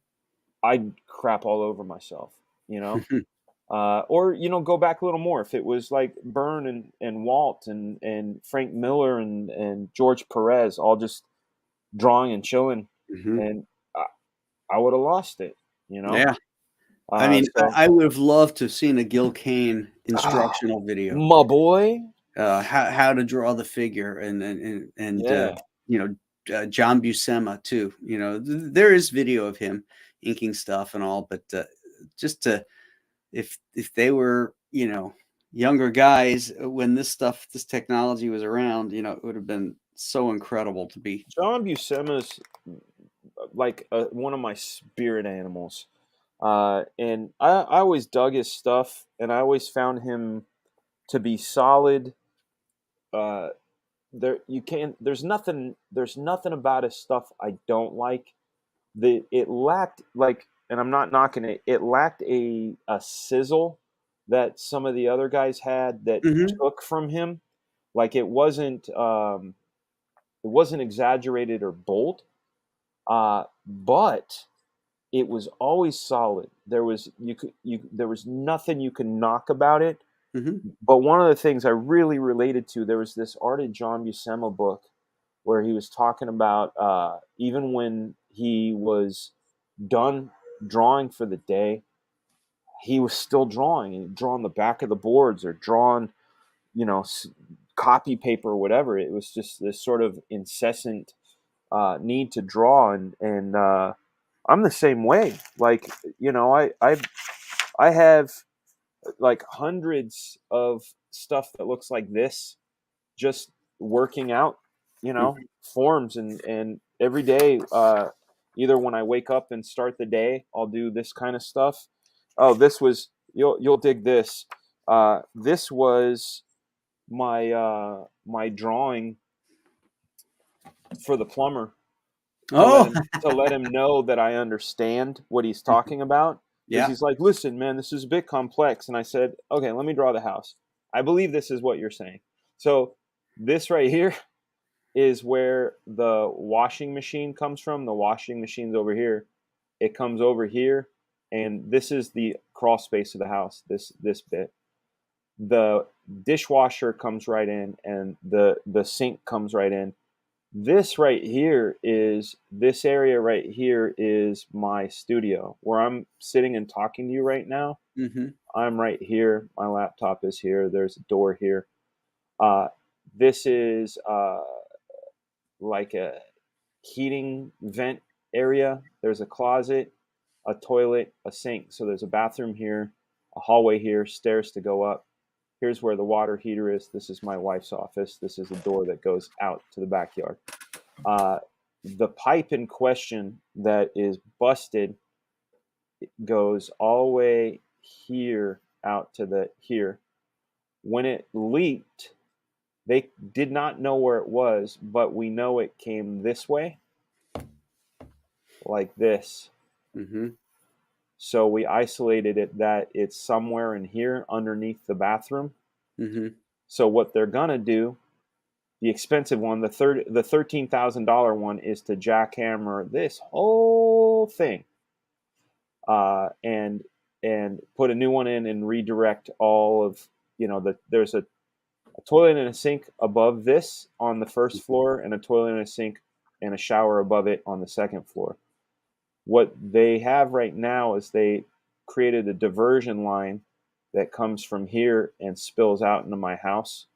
I'd crap all over myself, or go back a little more. If it was like Byrne and Walt and Frank Miller and George Perez all just drawing and chilling, Mhm. and I would have lost it, you know. Yeah. I mean, So I would have loved to have seen a Gil Kane ah, instructional video, my boy, how to draw the figure and yeah, you know, John Buscema too. You know, there is video of him inking stuff and all, but just to if they were, younger guys when this technology was around, it would have been so incredible to be. John Buscema's like one of my spirit animals, and I always dug his stuff, and I always found him to be solid. Uh, there's nothing about his stuff I don't like. It lacked, like, and I'm not knocking it. It lacked a sizzle that some of the other guys had that Mhm. took from him. Like it wasn't exaggerated or bold, but it was always solid. There was nothing you could knock about it. Mhm. But one of the things I really related to, there was this Art of John Buscema book where he was talking about even when he was done drawing for the day, he was still drawing. He'd draw on the back of the boards or drawn, copy paper or whatever. It was just this sort of incessant need to draw, and I'm the same way. Like, I have like hundreds of stuff that looks like this, just working out, Mhm. forms, and every day, either when I wake up and start the day, I'll do this kind of stuff. Oh, this was you'll dig this. This was my drawing for the plumber to let Oh, him know that I understand what he's talking about, because yeah. he's like, listen, man, this is a bit complex. And I said, okay, let me draw the house. I believe this is what you're saying. So this right here is where the washing machine comes from. The washing machine's over here. It comes over here, and this is the crawl space of the house. This bit. The dishwasher comes right in, and the sink comes right in. This area right here is my studio where I'm sitting and talking to you right now. Mhm. I'm right here. My laptop is here. There's a door here. Uh, this is like a heating vent area. There's a closet, a toilet, a sink. So there's a bathroom here, a hallway here, stairs to go up. Here's where the water heater is. This is my wife's office. This is a door that goes out to the backyard. Uh, the pipe in question that is busted goes all the way here out to the here. When it leaked, they did not know where it was, but we know it came this way, like this. Mhm. So we isolated it that it's somewhere in here underneath the bathroom. Mhm. So what they're gonna do, the expensive one, the $13,000 one, is to jackhammer this whole thing, and put a new one in and redirect all of, there's a toilet and a sink above this on the first floor, and a toilet and a sink and a shower above it on the second floor. What they have right now is they created a diversion line that comes from here and spills out into my house.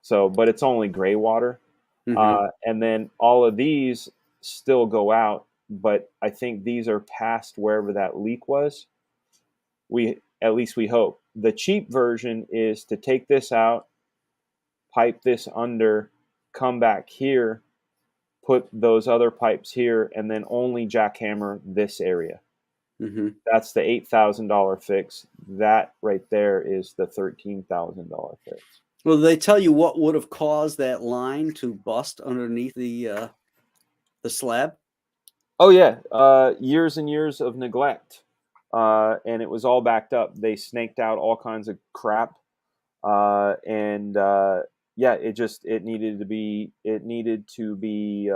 So, but it's only gray water. Mhm. And then all of these still go out, but I think these are past wherever that leak was. At least we hope. the cheap version is to take this out, pipe this under, come back here, put those other pipes here, and then only jackhammer this area. Mm-hmm. That's the $8,000 fix. That right there is the $13,000 fix. Well, they tell you what would have caused that line to bust underneath the slab? Oh yeah, years and years of neglect, and it was all backed up. They snaked out all kinds of crap, and yeah, it needed to be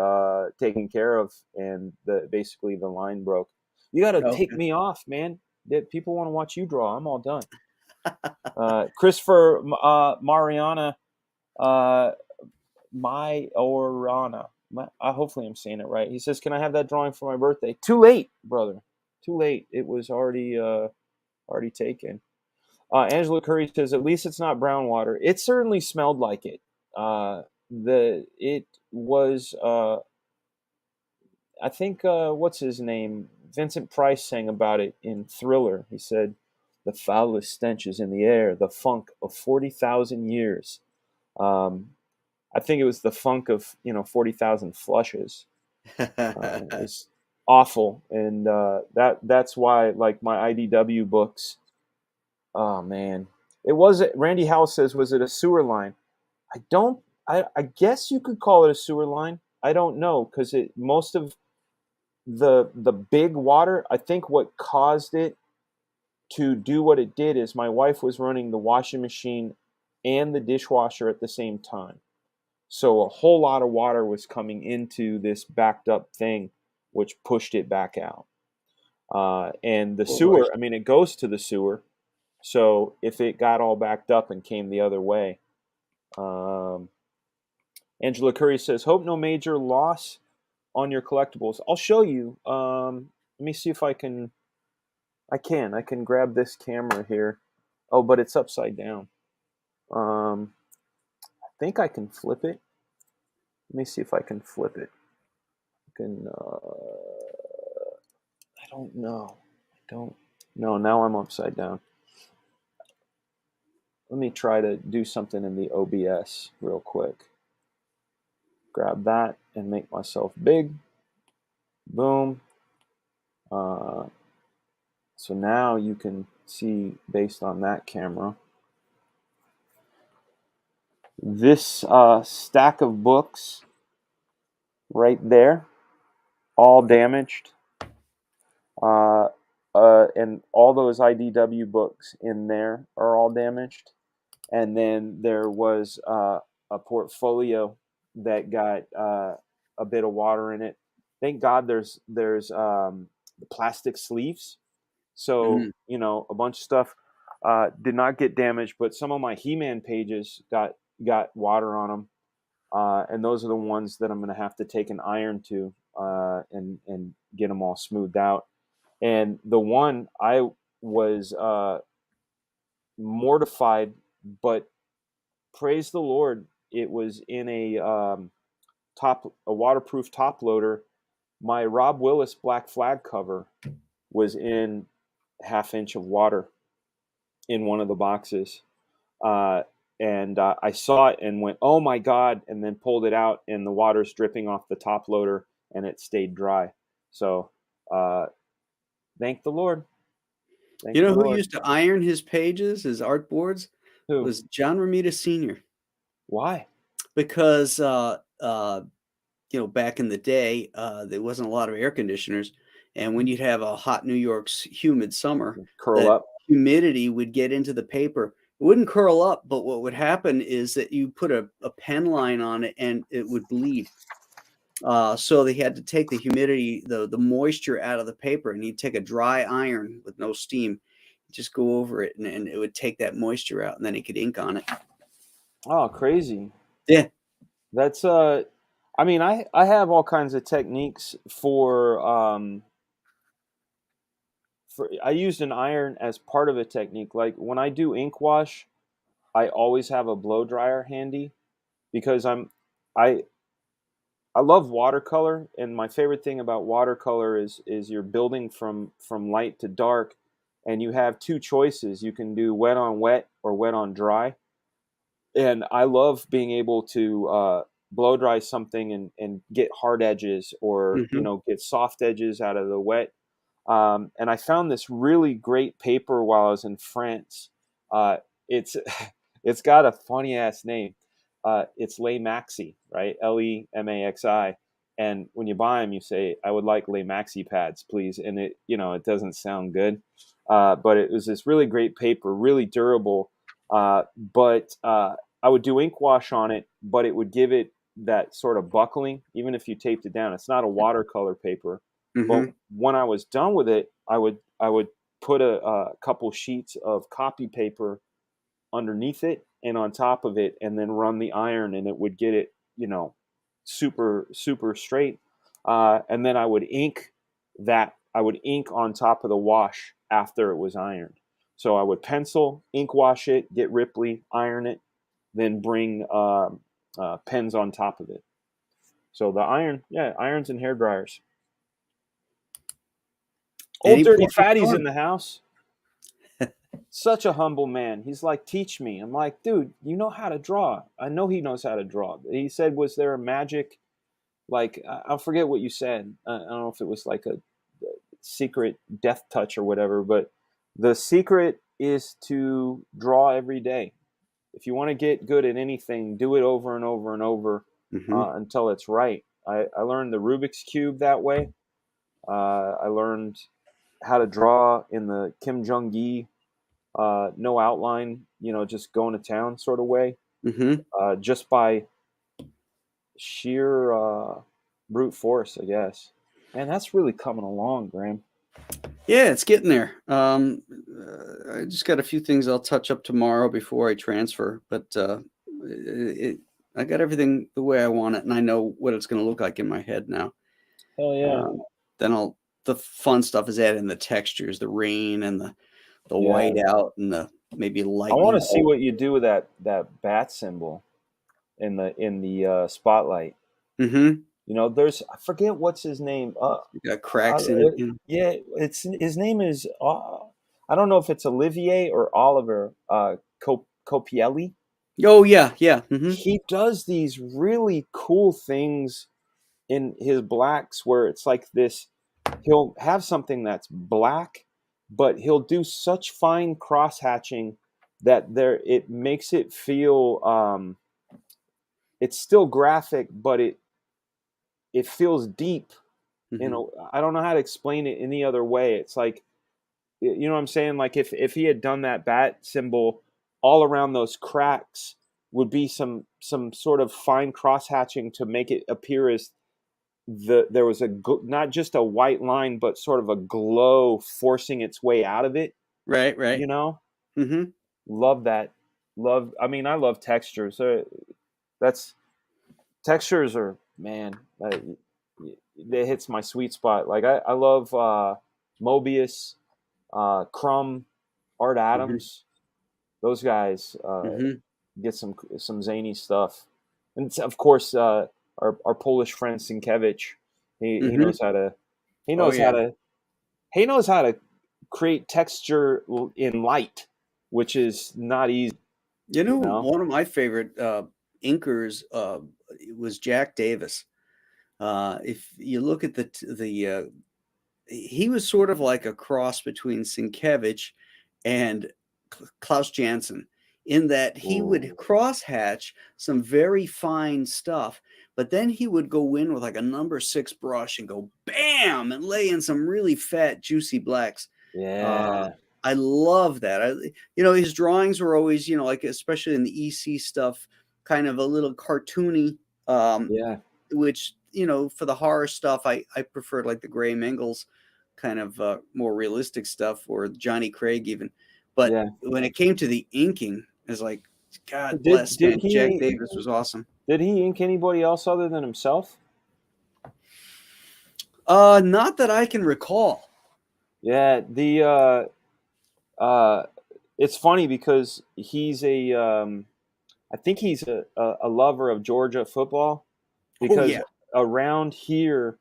taken care of, and basically the line broke. You got to take Okay. me off, man. People want to watch you draw. I'm all done. Christopher Mariana. Hopefully I'm saying it right. He says, "Can I have that drawing for my birthday?" Too late, brother. Too late. It was already taken. Angela Curry says, "At least it's not brown water." It certainly smelled like it. It was. I think what's his name? Vincent Price sang about it in Thriller. He said, "The foulest stench is in the air, the funk of 40,000 years." I think it was the funk of 40,000 flushes. It's awful, and that's why, like, my IDW books. Oh man, it was. Randy Howell says, "Was it a sewer line?" I don't. I guess you could call it a sewer line. I don't know, because most of the big water. I think what caused it to do what it did is my wife was running the washing machine and the dishwasher at the same time. So a whole lot of water was coming into this backed up thing, which pushed it back out. And the Boy. sewer, I mean, it goes to the sewer. So if it got all backed up and came the other way. Angela Curry says, "Hope no major loss on your collectibles." I'll show you. Let me see if I can. I can grab this camera here. Oh, but it's upside down. I think I can flip it. Let me see if I can flip it. Can I don't know. I don't know. Now I'm upside down. Let me try to do something in the OBS real quick. Grab that and make myself big. Boom. So now you can see, based on that camera, this stack of books right there, all damaged. And all those IDW books in there are all damaged. And then there was a portfolio that got a bit of water in it. Thank God there's plastic sleeves, so a bunch of stuff did not get damaged, but some of my He-Man pages got water on them, and those are the ones that I'm going to have to take an iron to and get them all smoothed out. And the one I was mortified, but praise the Lord, it was in a waterproof top loader. My Rob Willis Black Flag cover was in half-inch of water in one of the boxes. And I saw it and went, "Oh my God," and then pulled it out, and the water's dripping off the top loader, and it stayed dry. So thank the Lord. Thank You know the who Lord. used to iron his pages, his art boards? Who? Was John Romita Sr. Why? Because, back in the day, there wasn't a lot of air conditioners, and when you'd have a hot New York's humid summer, Curl that up. humidity would get into the paper. It wouldn't curl up, but what would happen is that you put a pen line on it and it would bleed. So they had to take the humidity, the moisture out of the paper, and you'd take a dry iron with no steam, just go over it, and it would take that moisture out, and then he could ink on it. Oh, crazy. Yeah. That's I mean, I have all kinds of techniques for I used an iron as part of a technique. Like when I do ink wash, I always have a blow dryer handy, because I I love watercolor, and my favorite thing about watercolor is you're building from light to dark, and you have two choices. You can do wet on wet or wet on dry. And I love being able to blow dry something and get hard edges, or Mm-hmm. get soft edges out of the wet. And I found this really great paper while I was in France. It's it's got a funny ass name. It's Lemaxi, right? Lemaxi. And when you buy them, you say, "I would like Lemaxi pads, please." And it doesn't sound good, but it was this really great paper, really durable. But I would do ink wash on it, but it would give it that sort of buckling, even if you taped it down. It's not a watercolor paper, but Mm-hmm. when I was done with it, I would put a couple sheets of copy paper underneath it and on top of it, and then run the iron, and it would get it, super super straight. And then I would ink that. I would ink on top of the wash after it was ironed. So I would pencil, ink wash it, get Ripley, iron it, then bring pens on top of it. So the irons and hair dryers. Old Any Dirty point in Fatty's in time. the house. Such a humble man. He's like, teach me. I'm like, dude, you know how to draw. I know he knows how to draw. He said, was there a magic? Like, I'll forget what you said. I don't know if it was like a secret death touch or whatever, but the secret is to draw every day. If you want to get good at anything, do it over and over and over Mm-hmm. until it's right. I learned the Rubik's Cube that way. I learned how to draw in the Kim Jong-gi, no outline, just going to town sort of way, Mm-hmm. just by sheer brute force, I guess. Man, that's really coming along, Graham. Yeah, it's getting there. I just got a few things I'll touch up tomorrow before I transfer, but I got everything the way I want it, and I know what it's going to look like in my head now. Hell yeah. Then the fun stuff is adding the textures, the rain and the Yeah. white out and the maybe I want lightning to see bolt. what you do with that bat symbol in the spotlight. Mm-hmm. I forget what's his name. You got cracks in it, Yeah, it's his name is. I don't know if it's Olivier or Oliver Copielli. Oh yeah, yeah. Mm-hmm. He does these really cool things in his blacks where it's like this. He'll have something that's black, but he'll do such fine cross hatching that it makes it feel. It's still graphic, but it feels deep. Mm-hmm. I don't know how to explain it any other way. It's like, you know what I'm saying? Like if he had done that bat symbol, all around those cracks would be some sort of fine cross hatching to make it appear as there was not just a white line, but sort of a glow forcing its way out of it. Right, right. You know, Mm-hmm. love that. I mean, I love textures. That's textures are, man. It hits my sweet spot. Like I love Mobius, Crumb, Art Mm-hmm. Adams. Those guys Mm-hmm. get some zany stuff, and of course our Polish friend Sienkiewicz. He Mm-hmm. knows how to he Oh knows how yeah. to he knows how to create texture in light, which is not easy. You know, You know. one of my favorite inkers was Jack Davis. If you look at he was sort of like a cross between Sienkiewicz and Klaus Janson, in that he would Ooh. cross hatch some very fine stuff, but then he would go in with like a number 6 brush and go bam and lay in some really fat, juicy blacks. Uh, Yeah. I love that. His drawings were always, like especially in the EC stuff, kind of a little cartoony. Yeah. Which for the horror stuff, I preferred like the Gray Mingles kind of more realistic stuff, or Johnny Craig even. But Yeah. when it came to the inking, it's like, God Did bless, did man. Jack he Davis was awesome. did he ink anybody else other than himself? Not that I can recall. Yeah, uh it's funny because he's I think he's a lover of Georgia football, Oh because yeah. around here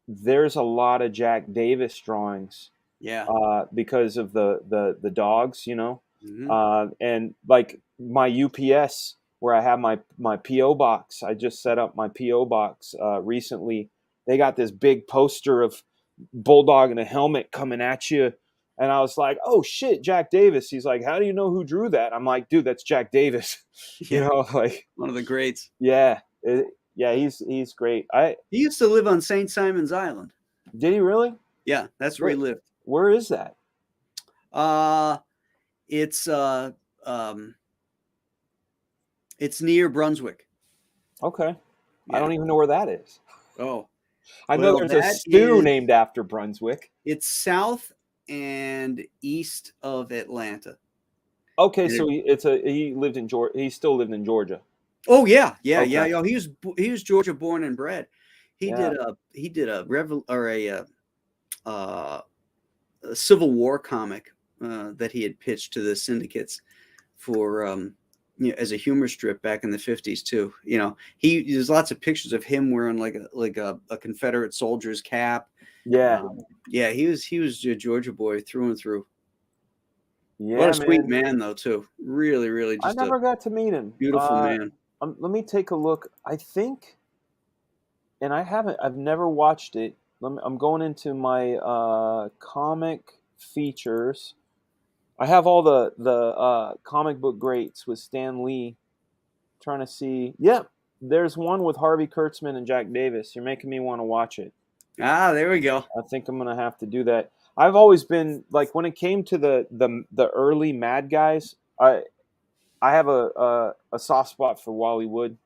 there's a lot of Jack Davis drawings. Yeah. because of the dogs, you know. Hmm. And like my UPS, where I have my PO box, I just set up my PO box recently. They got this big poster of bulldog in a helmet coming at you, and I was like, "Oh shit, Jack Davis." He's like, "How do you know who drew that?" I'm like, "Dude, that's Jack Davis." You Yeah. know, like, One of the greats. yeah, yeah, he's great. I He used to live on St. Simon's Island. Did he really? Yeah, that's where he Where lived. where is that? Uh, it's uh, um, it's near Brunswick. Okay, I Yeah. don't even know where that is. Oh, I know well, there's a that stew is named after Brunswick. it's south and east of Atlanta. Okay, And so it, he lived in Georgia. He still lived in Georgia. oh yeah, yeah, yeah. Okay, Yo, he was Georgia born and bred. He yeah, did a revol or uh, a Civil War comic that he had pitched to the syndicates for as a humor strip back in the 50s too. There's lots of pictures of him wearing like a Confederate soldier's cap. yeah, Yeah, he was a Georgia boy through and through. What a yeah, sweet man. man though too. Really, really I just a never got to meet him. beautiful man. Let me take a look. I think, and I haven't. I've never watched it. I'm going into my comic features. I have all the comic book greats with Stan Lee. Trying to see. Yep, there's one with Harvey Kurtzman and Jack Davis. You're making me want to watch it. There we go. I think I'm gonna have to do that. I've always been like when it came to the early Mad guys. I have a soft spot for Wally Wood.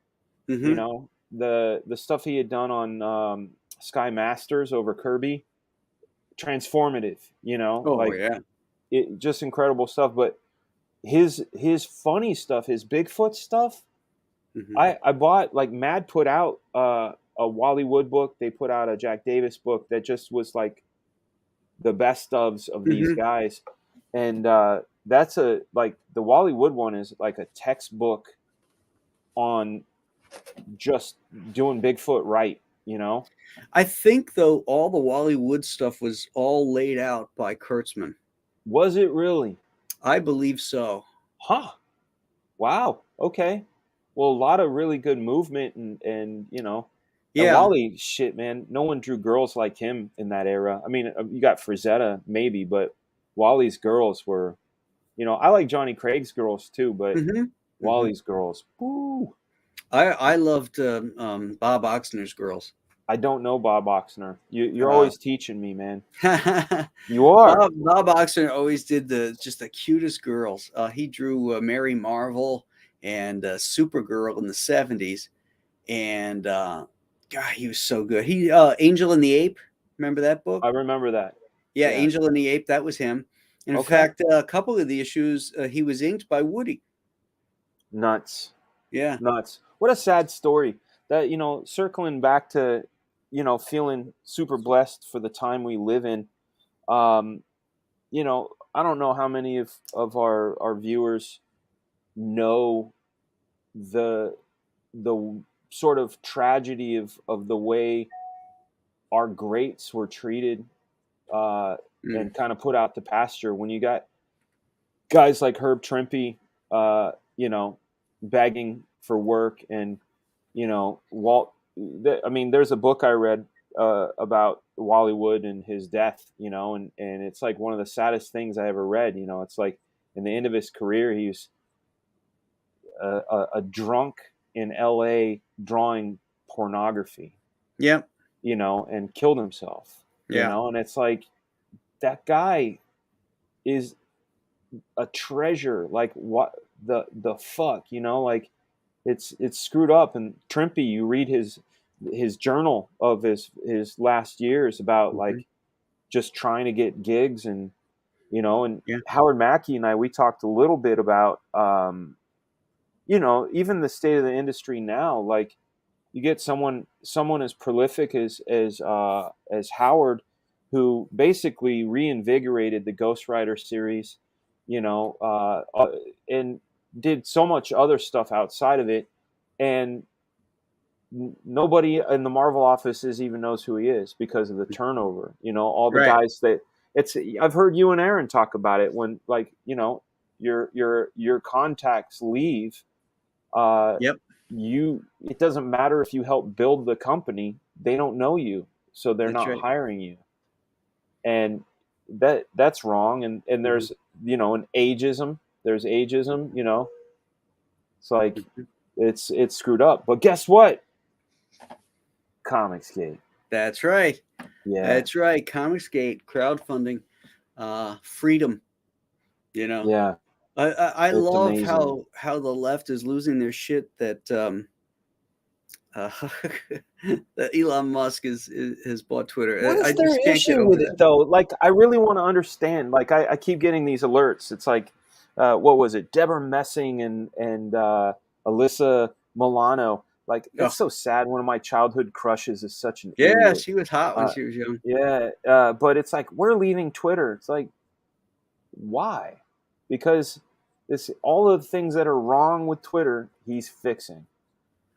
You Hmm. know the stuff he had done on Sky Masters over Kirby, transformative. You know, Oh like yeah. it just incredible stuff. But his funny stuff, his Bigfoot stuff. Hmm. I bought like Mad put out a Wally Wood book. They put out a Jack Davis book that just was like the best of these Hmm. guys, and that's a like the Wally Wood one is like a textbook on just doing Bigfoot right. You know, I think though all the Wally Wood stuff was all laid out by Kurtzman. was it really? I believe so. Huh. Wow. Okay. Well, a lot of really good movement and and Yeah. Wally, shit, man, no one drew girls like him in that era. I mean, you got Frazetta maybe, but Wally's girls were, I like Johnny Craig's girls too, but Hmm. Hmm. Wally's girls, woo. I loved Bob Oxner's girls. I don't know Bob Oxner. You're Uh, always teaching me, man. Bob You are. Oxner always did the cutest girls. He drew Mary Marvel and Supergirl in the 70s, and God, he was so good. He Angel and the Ape. Remember that I book? remember that. Yeah, Yeah. Angel and the Ape. That was him. And in Okay. fact, a couple of the issues he was inked by Woody. Nuts. Yeah. Nuts. What a sad story. That, circling back to, feeling super blessed for the time we live in. Um, I don't know how many of our viewers know the the sort of tragedy of the way our greats were treated uh, Mm. and kind of put out to pasture when you got guys like Herb Trimpe, begging for work, and Walt. I mean, there's a book I read about Wally Wood and his death, and it's like one of the saddest things I ever read. It's like in the end of his career, he was a drunk in L.A. drawing pornography, Yeah. and killed himself, Yeah. and it's like that guy is a treasure. Like what the fuck, like it's screwed up. And Trimpe, you read his journal of his last years about Hmm. like just trying to get gigs, and Yeah. Howard Mackey and I, we talked a little bit about even the state of the industry now. Like you get someone as prolific as Howard, who basically reinvigorated the Ghost Rider series, and did so much other stuff outside of it, and nobody in the Marvel offices even knows who he is because of the turnover. All the Right. guys that I've heard you and Aaron talk about it when, like, your contacts leave. Yep. It doesn't matter if you help build the company, they don't know you, so they're That's not right. hiring you. And that's wrong. And there's, an ageism. There's ageism, It's like, it's screwed up. But guess what? Comicsgate. That's right. Yeah. That's right. Comicsgate, crowdfunding, freedom. Yeah. I It's love amazing. how the left is losing their shit that that Elon Musk has bought Twitter. What I is their just can't get issue over with it, that. though? Like, I really want to understand. Like, I keep getting these alerts. It's like, what was it? Deborah Messing and Alyssa Milano. Like, Oh, that's so sad. One of my childhood crushes is such an yeah, idiot. she was hot when Uh, she was young. yeah, but it's like, we're leaving Twitter. It's like, why? Because all of the things that are wrong with Twitter, he's fixing.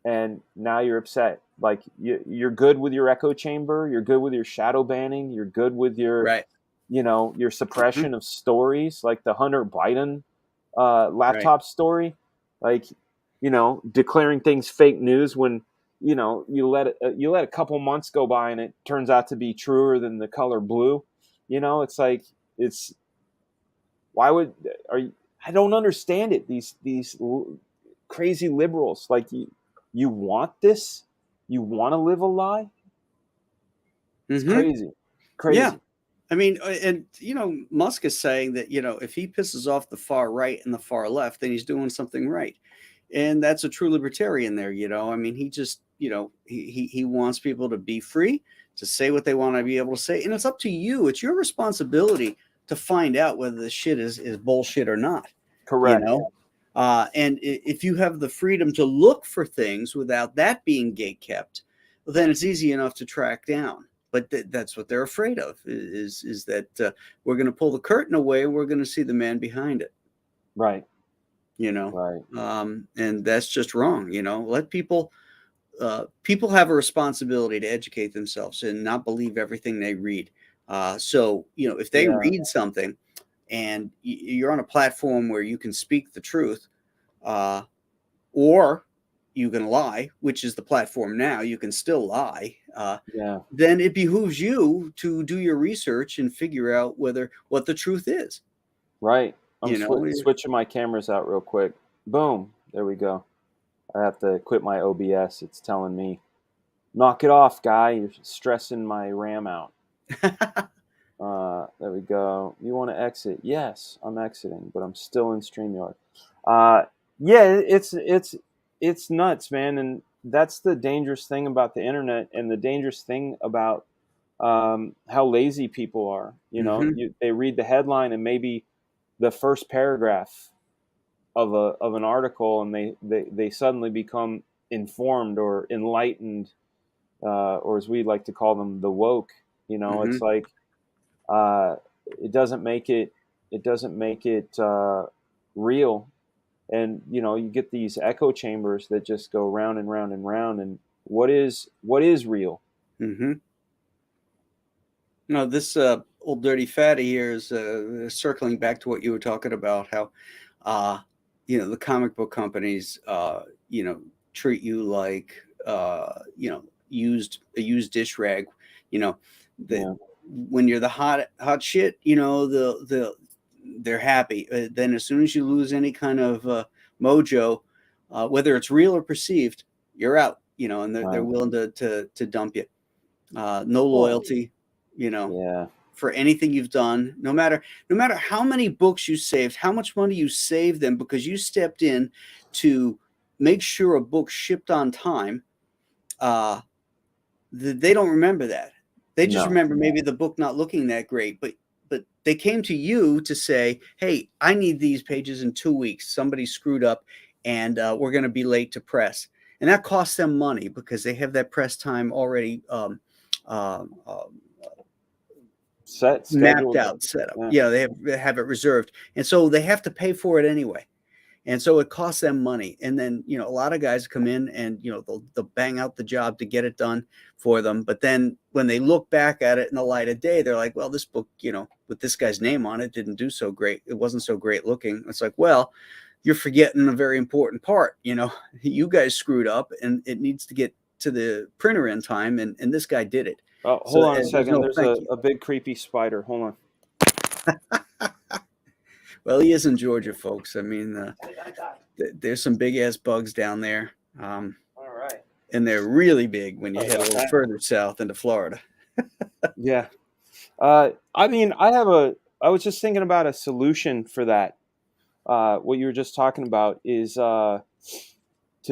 And now you're upset. Like, you're good with your echo chamber, you're good with your shadow banning, you're good with your Right. your Mhm. suppression of stories, like the Hunter Biden Right. laptop story, like, declaring things fake news when you let a couple months go by and it turns out to be truer than the color blue. It's like, it's why would are you I don't understand it. These crazy liberals, like, you want this? You want to live a lie? It's Hmm. crazy. Yeah. Crazy. I mean, and Musk is saying that if he pisses off the far right and the far left, then he's doing something right, and that's a true libertarian there. I mean, he just he wants people to be free to say what they want to be able to say, and it's up to you. It's your responsibility to find out whether the shit is bullshit or not. You Correct. know, and if you have the freedom to look for things without that being gate kept, well, then it's easy enough to track down. But that's what they're afraid of is that we're going to pull the curtain away. We're going to see the man behind it. Right. You know, Right. and that's just wrong. Let people have a responsibility to educate themselves and not believe everything they read. So if they Yeah. read something and you're on a platform where you can speak the truth, uh, or you can lie, which is the platform now. You can still lie. Yeah. Then it behooves you to do your research and figure out what the truth is. Right. I'm You know, switching my cameras out real quick. Boom. There we go. I have to quit my OBS. It's telling me, knock it off, guy. You're stressing my RAM out. There we go. You want to exit? Yes, I'm exiting, but I'm still in StreamYard. Yeah, it's nuts, man, and that's the dangerous thing about the internet, and the dangerous thing about how lazy people are. hmm They read the headline and maybe the first paragraph of an article, and they suddenly become informed or enlightened, or as we like to call them, the woke. It's hmm like, uh, it doesn't make it real. And you get these echo chambers that just go round and round and round. And what is real? hmm No, this old dirty fatty here is circling back to what you were talking about. How, uh, the comic book companies, treat you like, a used dish rag. You know, that Yeah. when you're the hot shit, they're happy. Then as soon as you lose any kind of mojo, whether it's real or perceived, you're out. And they're Right. willing to dump you. No Well, loyalty, you know, yeah. for anything you've done, no matter how many books you saved, how much money you saved them because you stepped in to make sure a book shipped on time. Uh, they don't remember that. They just No. remember maybe the book not looking that great, but they came to you to say, "Hey, I need these pages in 2 weeks. Somebody screwed up, and we're going to be late to press." And that costs them money because they have that press time already um, um, Set mapped scheduled. out, set up. Yeah. Yeah, they have it reserved, and so they have to pay for it anyway. And so it costs them money. And then, a lot of guys come in and, they'll bang out the job to get it done for them. But then when they look back at it in the light of day, they're like, well, this book, with this guy's name on it didn't do so great. It wasn't so great looking. It's like, well, you're forgetting a very important part. You guys screwed up and it needs to get to the printer in time. And this guy did it. Oh, So hold on a second. There's thank you. a big creepy spider. Hold on. Well, he is in Georgia, folks. I mean, there's some big ass bugs down there. All right. And they're really big when you head a little further south into Florida. Yeah. I mean, I was just thinking about a solution for that. What you were just talking about is to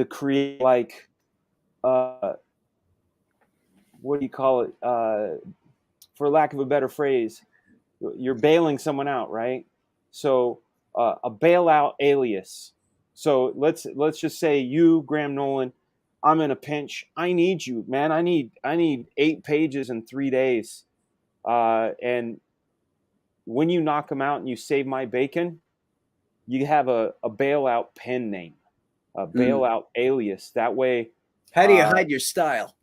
create like, what do you call it? For lack of a better phrase, you're bailing someone out, right? So a bailout alias. So let's just say you, Graham Nolan, I'm in a pinch. I need you, man. I need 8 pages in 3 days. And when you knock them out and you save my bacon, you have a bailout pen name, a bailout alias. That way. How do you hide your style?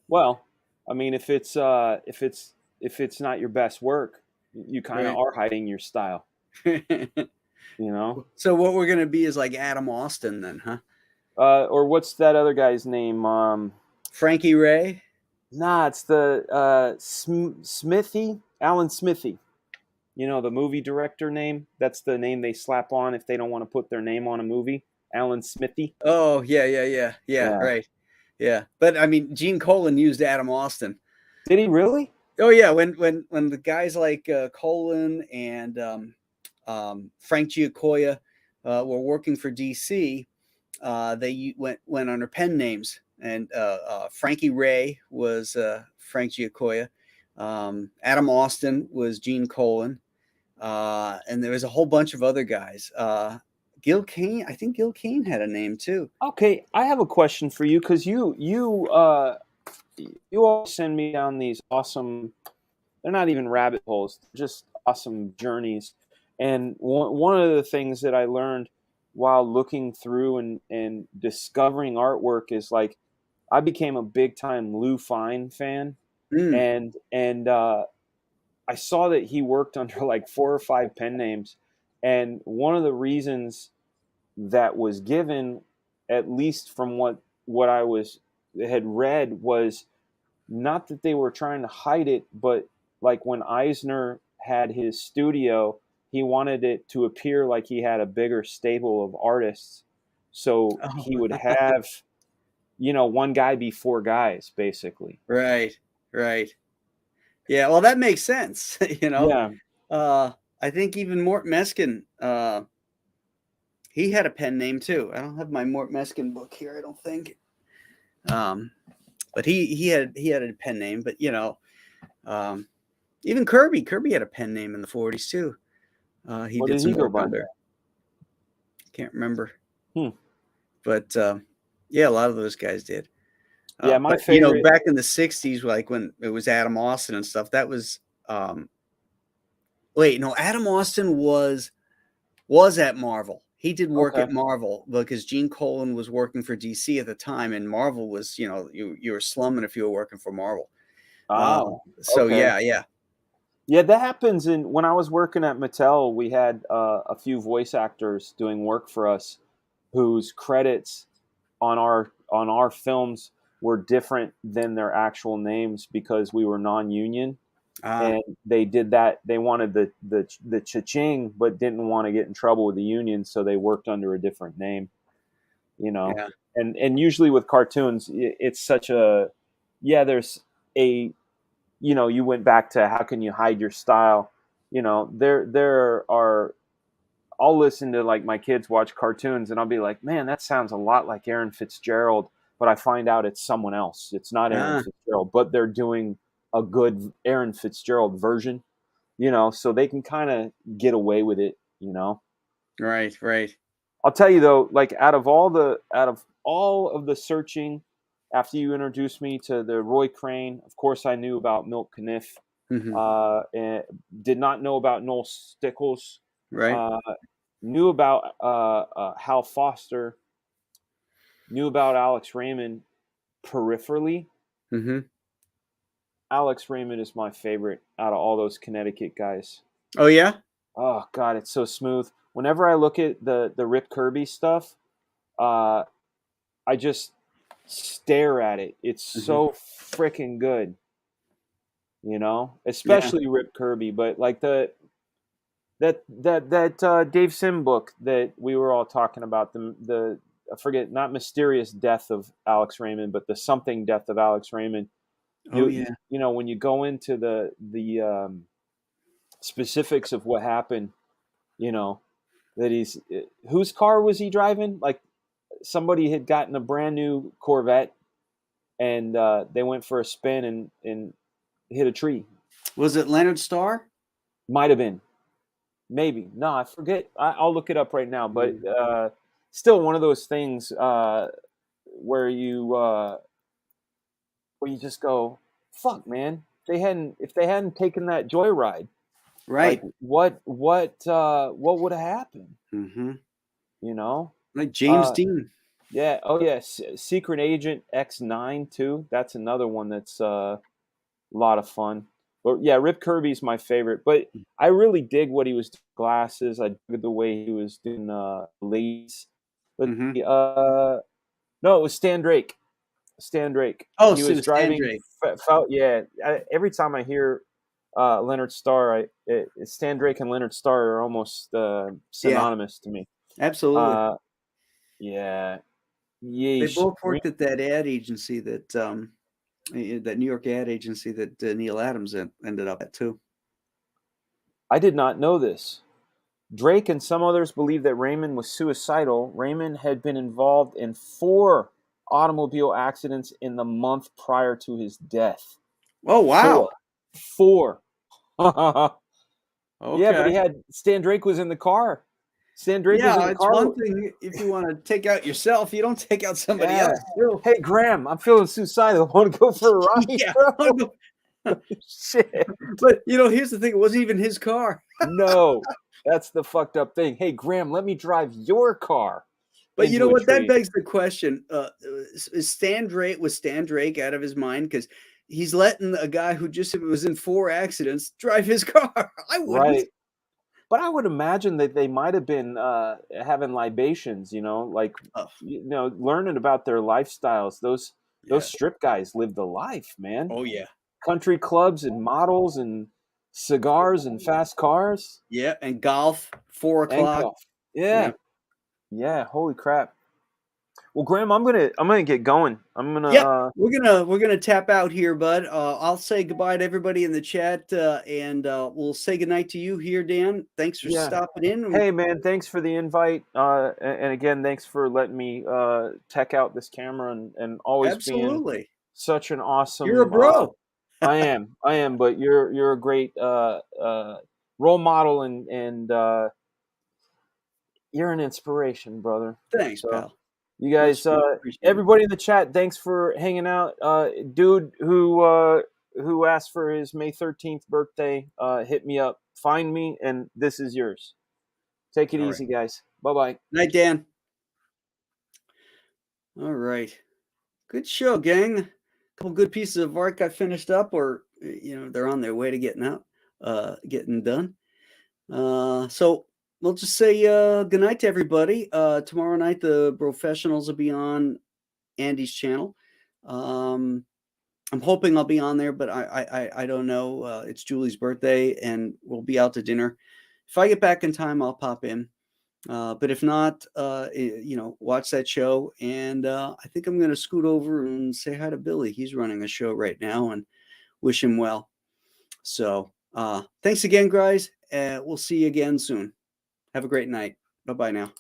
Well, I mean, if it's not your best work, you kind of are hiding your style. So what we're gonna be is like Adam Austin then, huh? Or what's that other guy's name? Frankie Ray? Nah, it's the Smithy, Alan Smithy. The movie director name. That's the name they slap on if they don't want to put their name on a movie. Alan Smithy. Oh yeah, right. Yeah, but I mean, Gene Colan used Adam Austin. Did he really? Oh yeah, when the guys like Colan and Frank Giacoia were working for DC, they went under pen names, and Frankie Ray was Frank Giacoia, Adam Austin was Gene Colan, and there was a whole bunch of other guys. Gil Kane, I think Gil Kane had a name too. Okay, I have a question for you because you always send me down these awesome. They're not even rabbit holes; they're just awesome journeys. And one of the things that I learned while looking through and discovering artwork is like I became a big time Lou Fine fan, and I saw that he worked under like 4 or 5 pen names, and one of the reasons that was given, at least from what I had read, was not that they were trying to hide it, but like when Eisner had his studio, he wanted it to appear like he had a bigger stable of artists. So he would have, one guy be 4 guys, basically. Right. Yeah, well, that makes sense. Yeah. I think even Mort Meskin, he had a pen name too. I don't have my Mort Meskin book here, I don't think. But he had a pen name. But even Kirby had a pen name in the 40s too. He did some work under. Can't remember. But yeah, a lot of those guys did. Yeah, my favorite. Back in the 60s, like when it was Adam Austin and stuff, that was Adam Austin was at Marvel. He did work at Marvel because Gene Colan was working for DC at the time, and Marvel was, you were slumming if you were working for Marvel. Yeah. Yeah, that happens. When I was working at Mattel, we had a few voice actors doing work for us, whose credits on our films were different than their actual names because we were non-union. And they did that. They wanted the cha-ching, but didn't want to get in trouble with the union, so they worked under a different name. Yeah. And usually with cartoons, it's such a there's a you went back to how can you hide your style. There are. I'll listen to like my kids watch cartoons, and I'll be like, man, that sounds a lot like Aaron Fitzgerald, but I find out it's someone else. It's not Aaron Fitzgerald, but they're doing a good Aaron Fitzgerald version, so they can kind of get away with it, Right. I'll tell you though, like out of all of the searching, after you introduced me to the Roy Crane, of course I knew about Milt Caniff, and did not know about Noel Stickles, Right. Knew about Hal Foster, knew about Alex Raymond peripherally. Mm-hmm. Alex Raymond is my favorite out of all those Connecticut guys. Oh yeah. Oh God, it's so smooth. Whenever I look at the Rip Kirby stuff, I just stare at it. It's Mm-hmm. so freaking good, you know. Yeah. Especially Rip Kirby, but like that Dave Sim book that we were all talking about, the I forget, not Mysterious Death of Alex Raymond, but the something death of Alex Raymond. Oh You yeah. you know, when you go into the specifics of what happened, you know, that he's whose car was he driving? Like somebody had gotten a brand new Corvette and they went for a spin and hit a tree. Was it Leonard Starr? Might have been, maybe. No, I forget. I'll look it up right now. But Mm. still, one of those things where you just go, "Fuck, man! If they hadn't taken that joyride, like Right. what would have happened?" Mm-hmm. You know? Like James Uh, Dean. yeah. Oh, yeah. Secret Agent X9 too. That's another one that's a lot of fun. But yeah, Rip Kirby's my favorite. But I really dig what he was doing with glasses. I dig the way he was doing lace. But Mm-hmm. no, it was Stan Drake. Stan Drake. Oh, He so it was was Stan driving. Drake. Yeah. Every time I hear Leonard Starr, Stan Drake and Leonard Starr are almost Yeah, synonymous to me. absolutely. Uh, yeah. They Yeesh. both worked at that ad agency that New York ad agency that Neil Adams ended up at too. I did not know this. Drake and some others believe that Raymond was suicidal. Raymond had been involved in 4 automobile accidents in the month prior to his death. Oh wow. 4. 4. Yeah, but Okay. he had Stan Drake was in the car. Stan Drake was in Yeah, the it's car. one thing if you want to take out yourself, you don't take out somebody Yeah. else too. Hey, Graham, I'm feeling suicidal. Want to go for a ride, Yeah. bro? Shit. But here's the thing, it wasn't even his car. No, that's the fucked up thing. Hey, Graham, let me drive your car But you know into a what? That tree. begs the question: is Stan Drake out of his mind? Because he's letting a guy who just was in 4 accidents drive his car. I wouldn't. Right. But I would imagine that they might have been having libations, like Oh, learning about their lifestyles. Those yeah. strip guys lived a life, man. Oh, yeah. Country clubs and models and cigars and fast cars Yeah, and golf, 4 and o'clock. golf. Yeah, Yeah. yeah. Holy crap. Well, Graham, I'm gonna get going. I'm gonna Yeah, we're gonna tap out here, bud. I'll say goodbye to everybody in the chat, and we'll say goodnight to you here, Dan. Thanks for yeah. stopping in. Hey, man, thanks for the invite. And again, thanks for letting me tech out this camera and always being Absolutely. such an You're a awesome. bro. I am, but you're a great role model and you're an inspiration, brother. Thanks, So pal. you guys, Much appreciated. everybody in the chat, thanks for hanging out. Dude who asked for his May 13th birthday, hit me up, find me, and this is yours. Take it All right. easy, guys. Bye bye. Night, Dan. All right. Good show, gang. A couple good pieces of art got finished up, or they're on their way to getting done. So we'll just say good night to everybody. Tomorrow night the professionals will be on Andy's channel. I'm hoping I'll be on there, but I don't know. It's Julie's birthday, and we'll be out to dinner. If I get back in time, I'll pop in. But if not, watch that show. And I think I'm going to scoot over and say hi to Billy. He's running a show right now, and wish him well. So thanks again, guys. We'll see you again soon. Have a great night. Bye-bye now.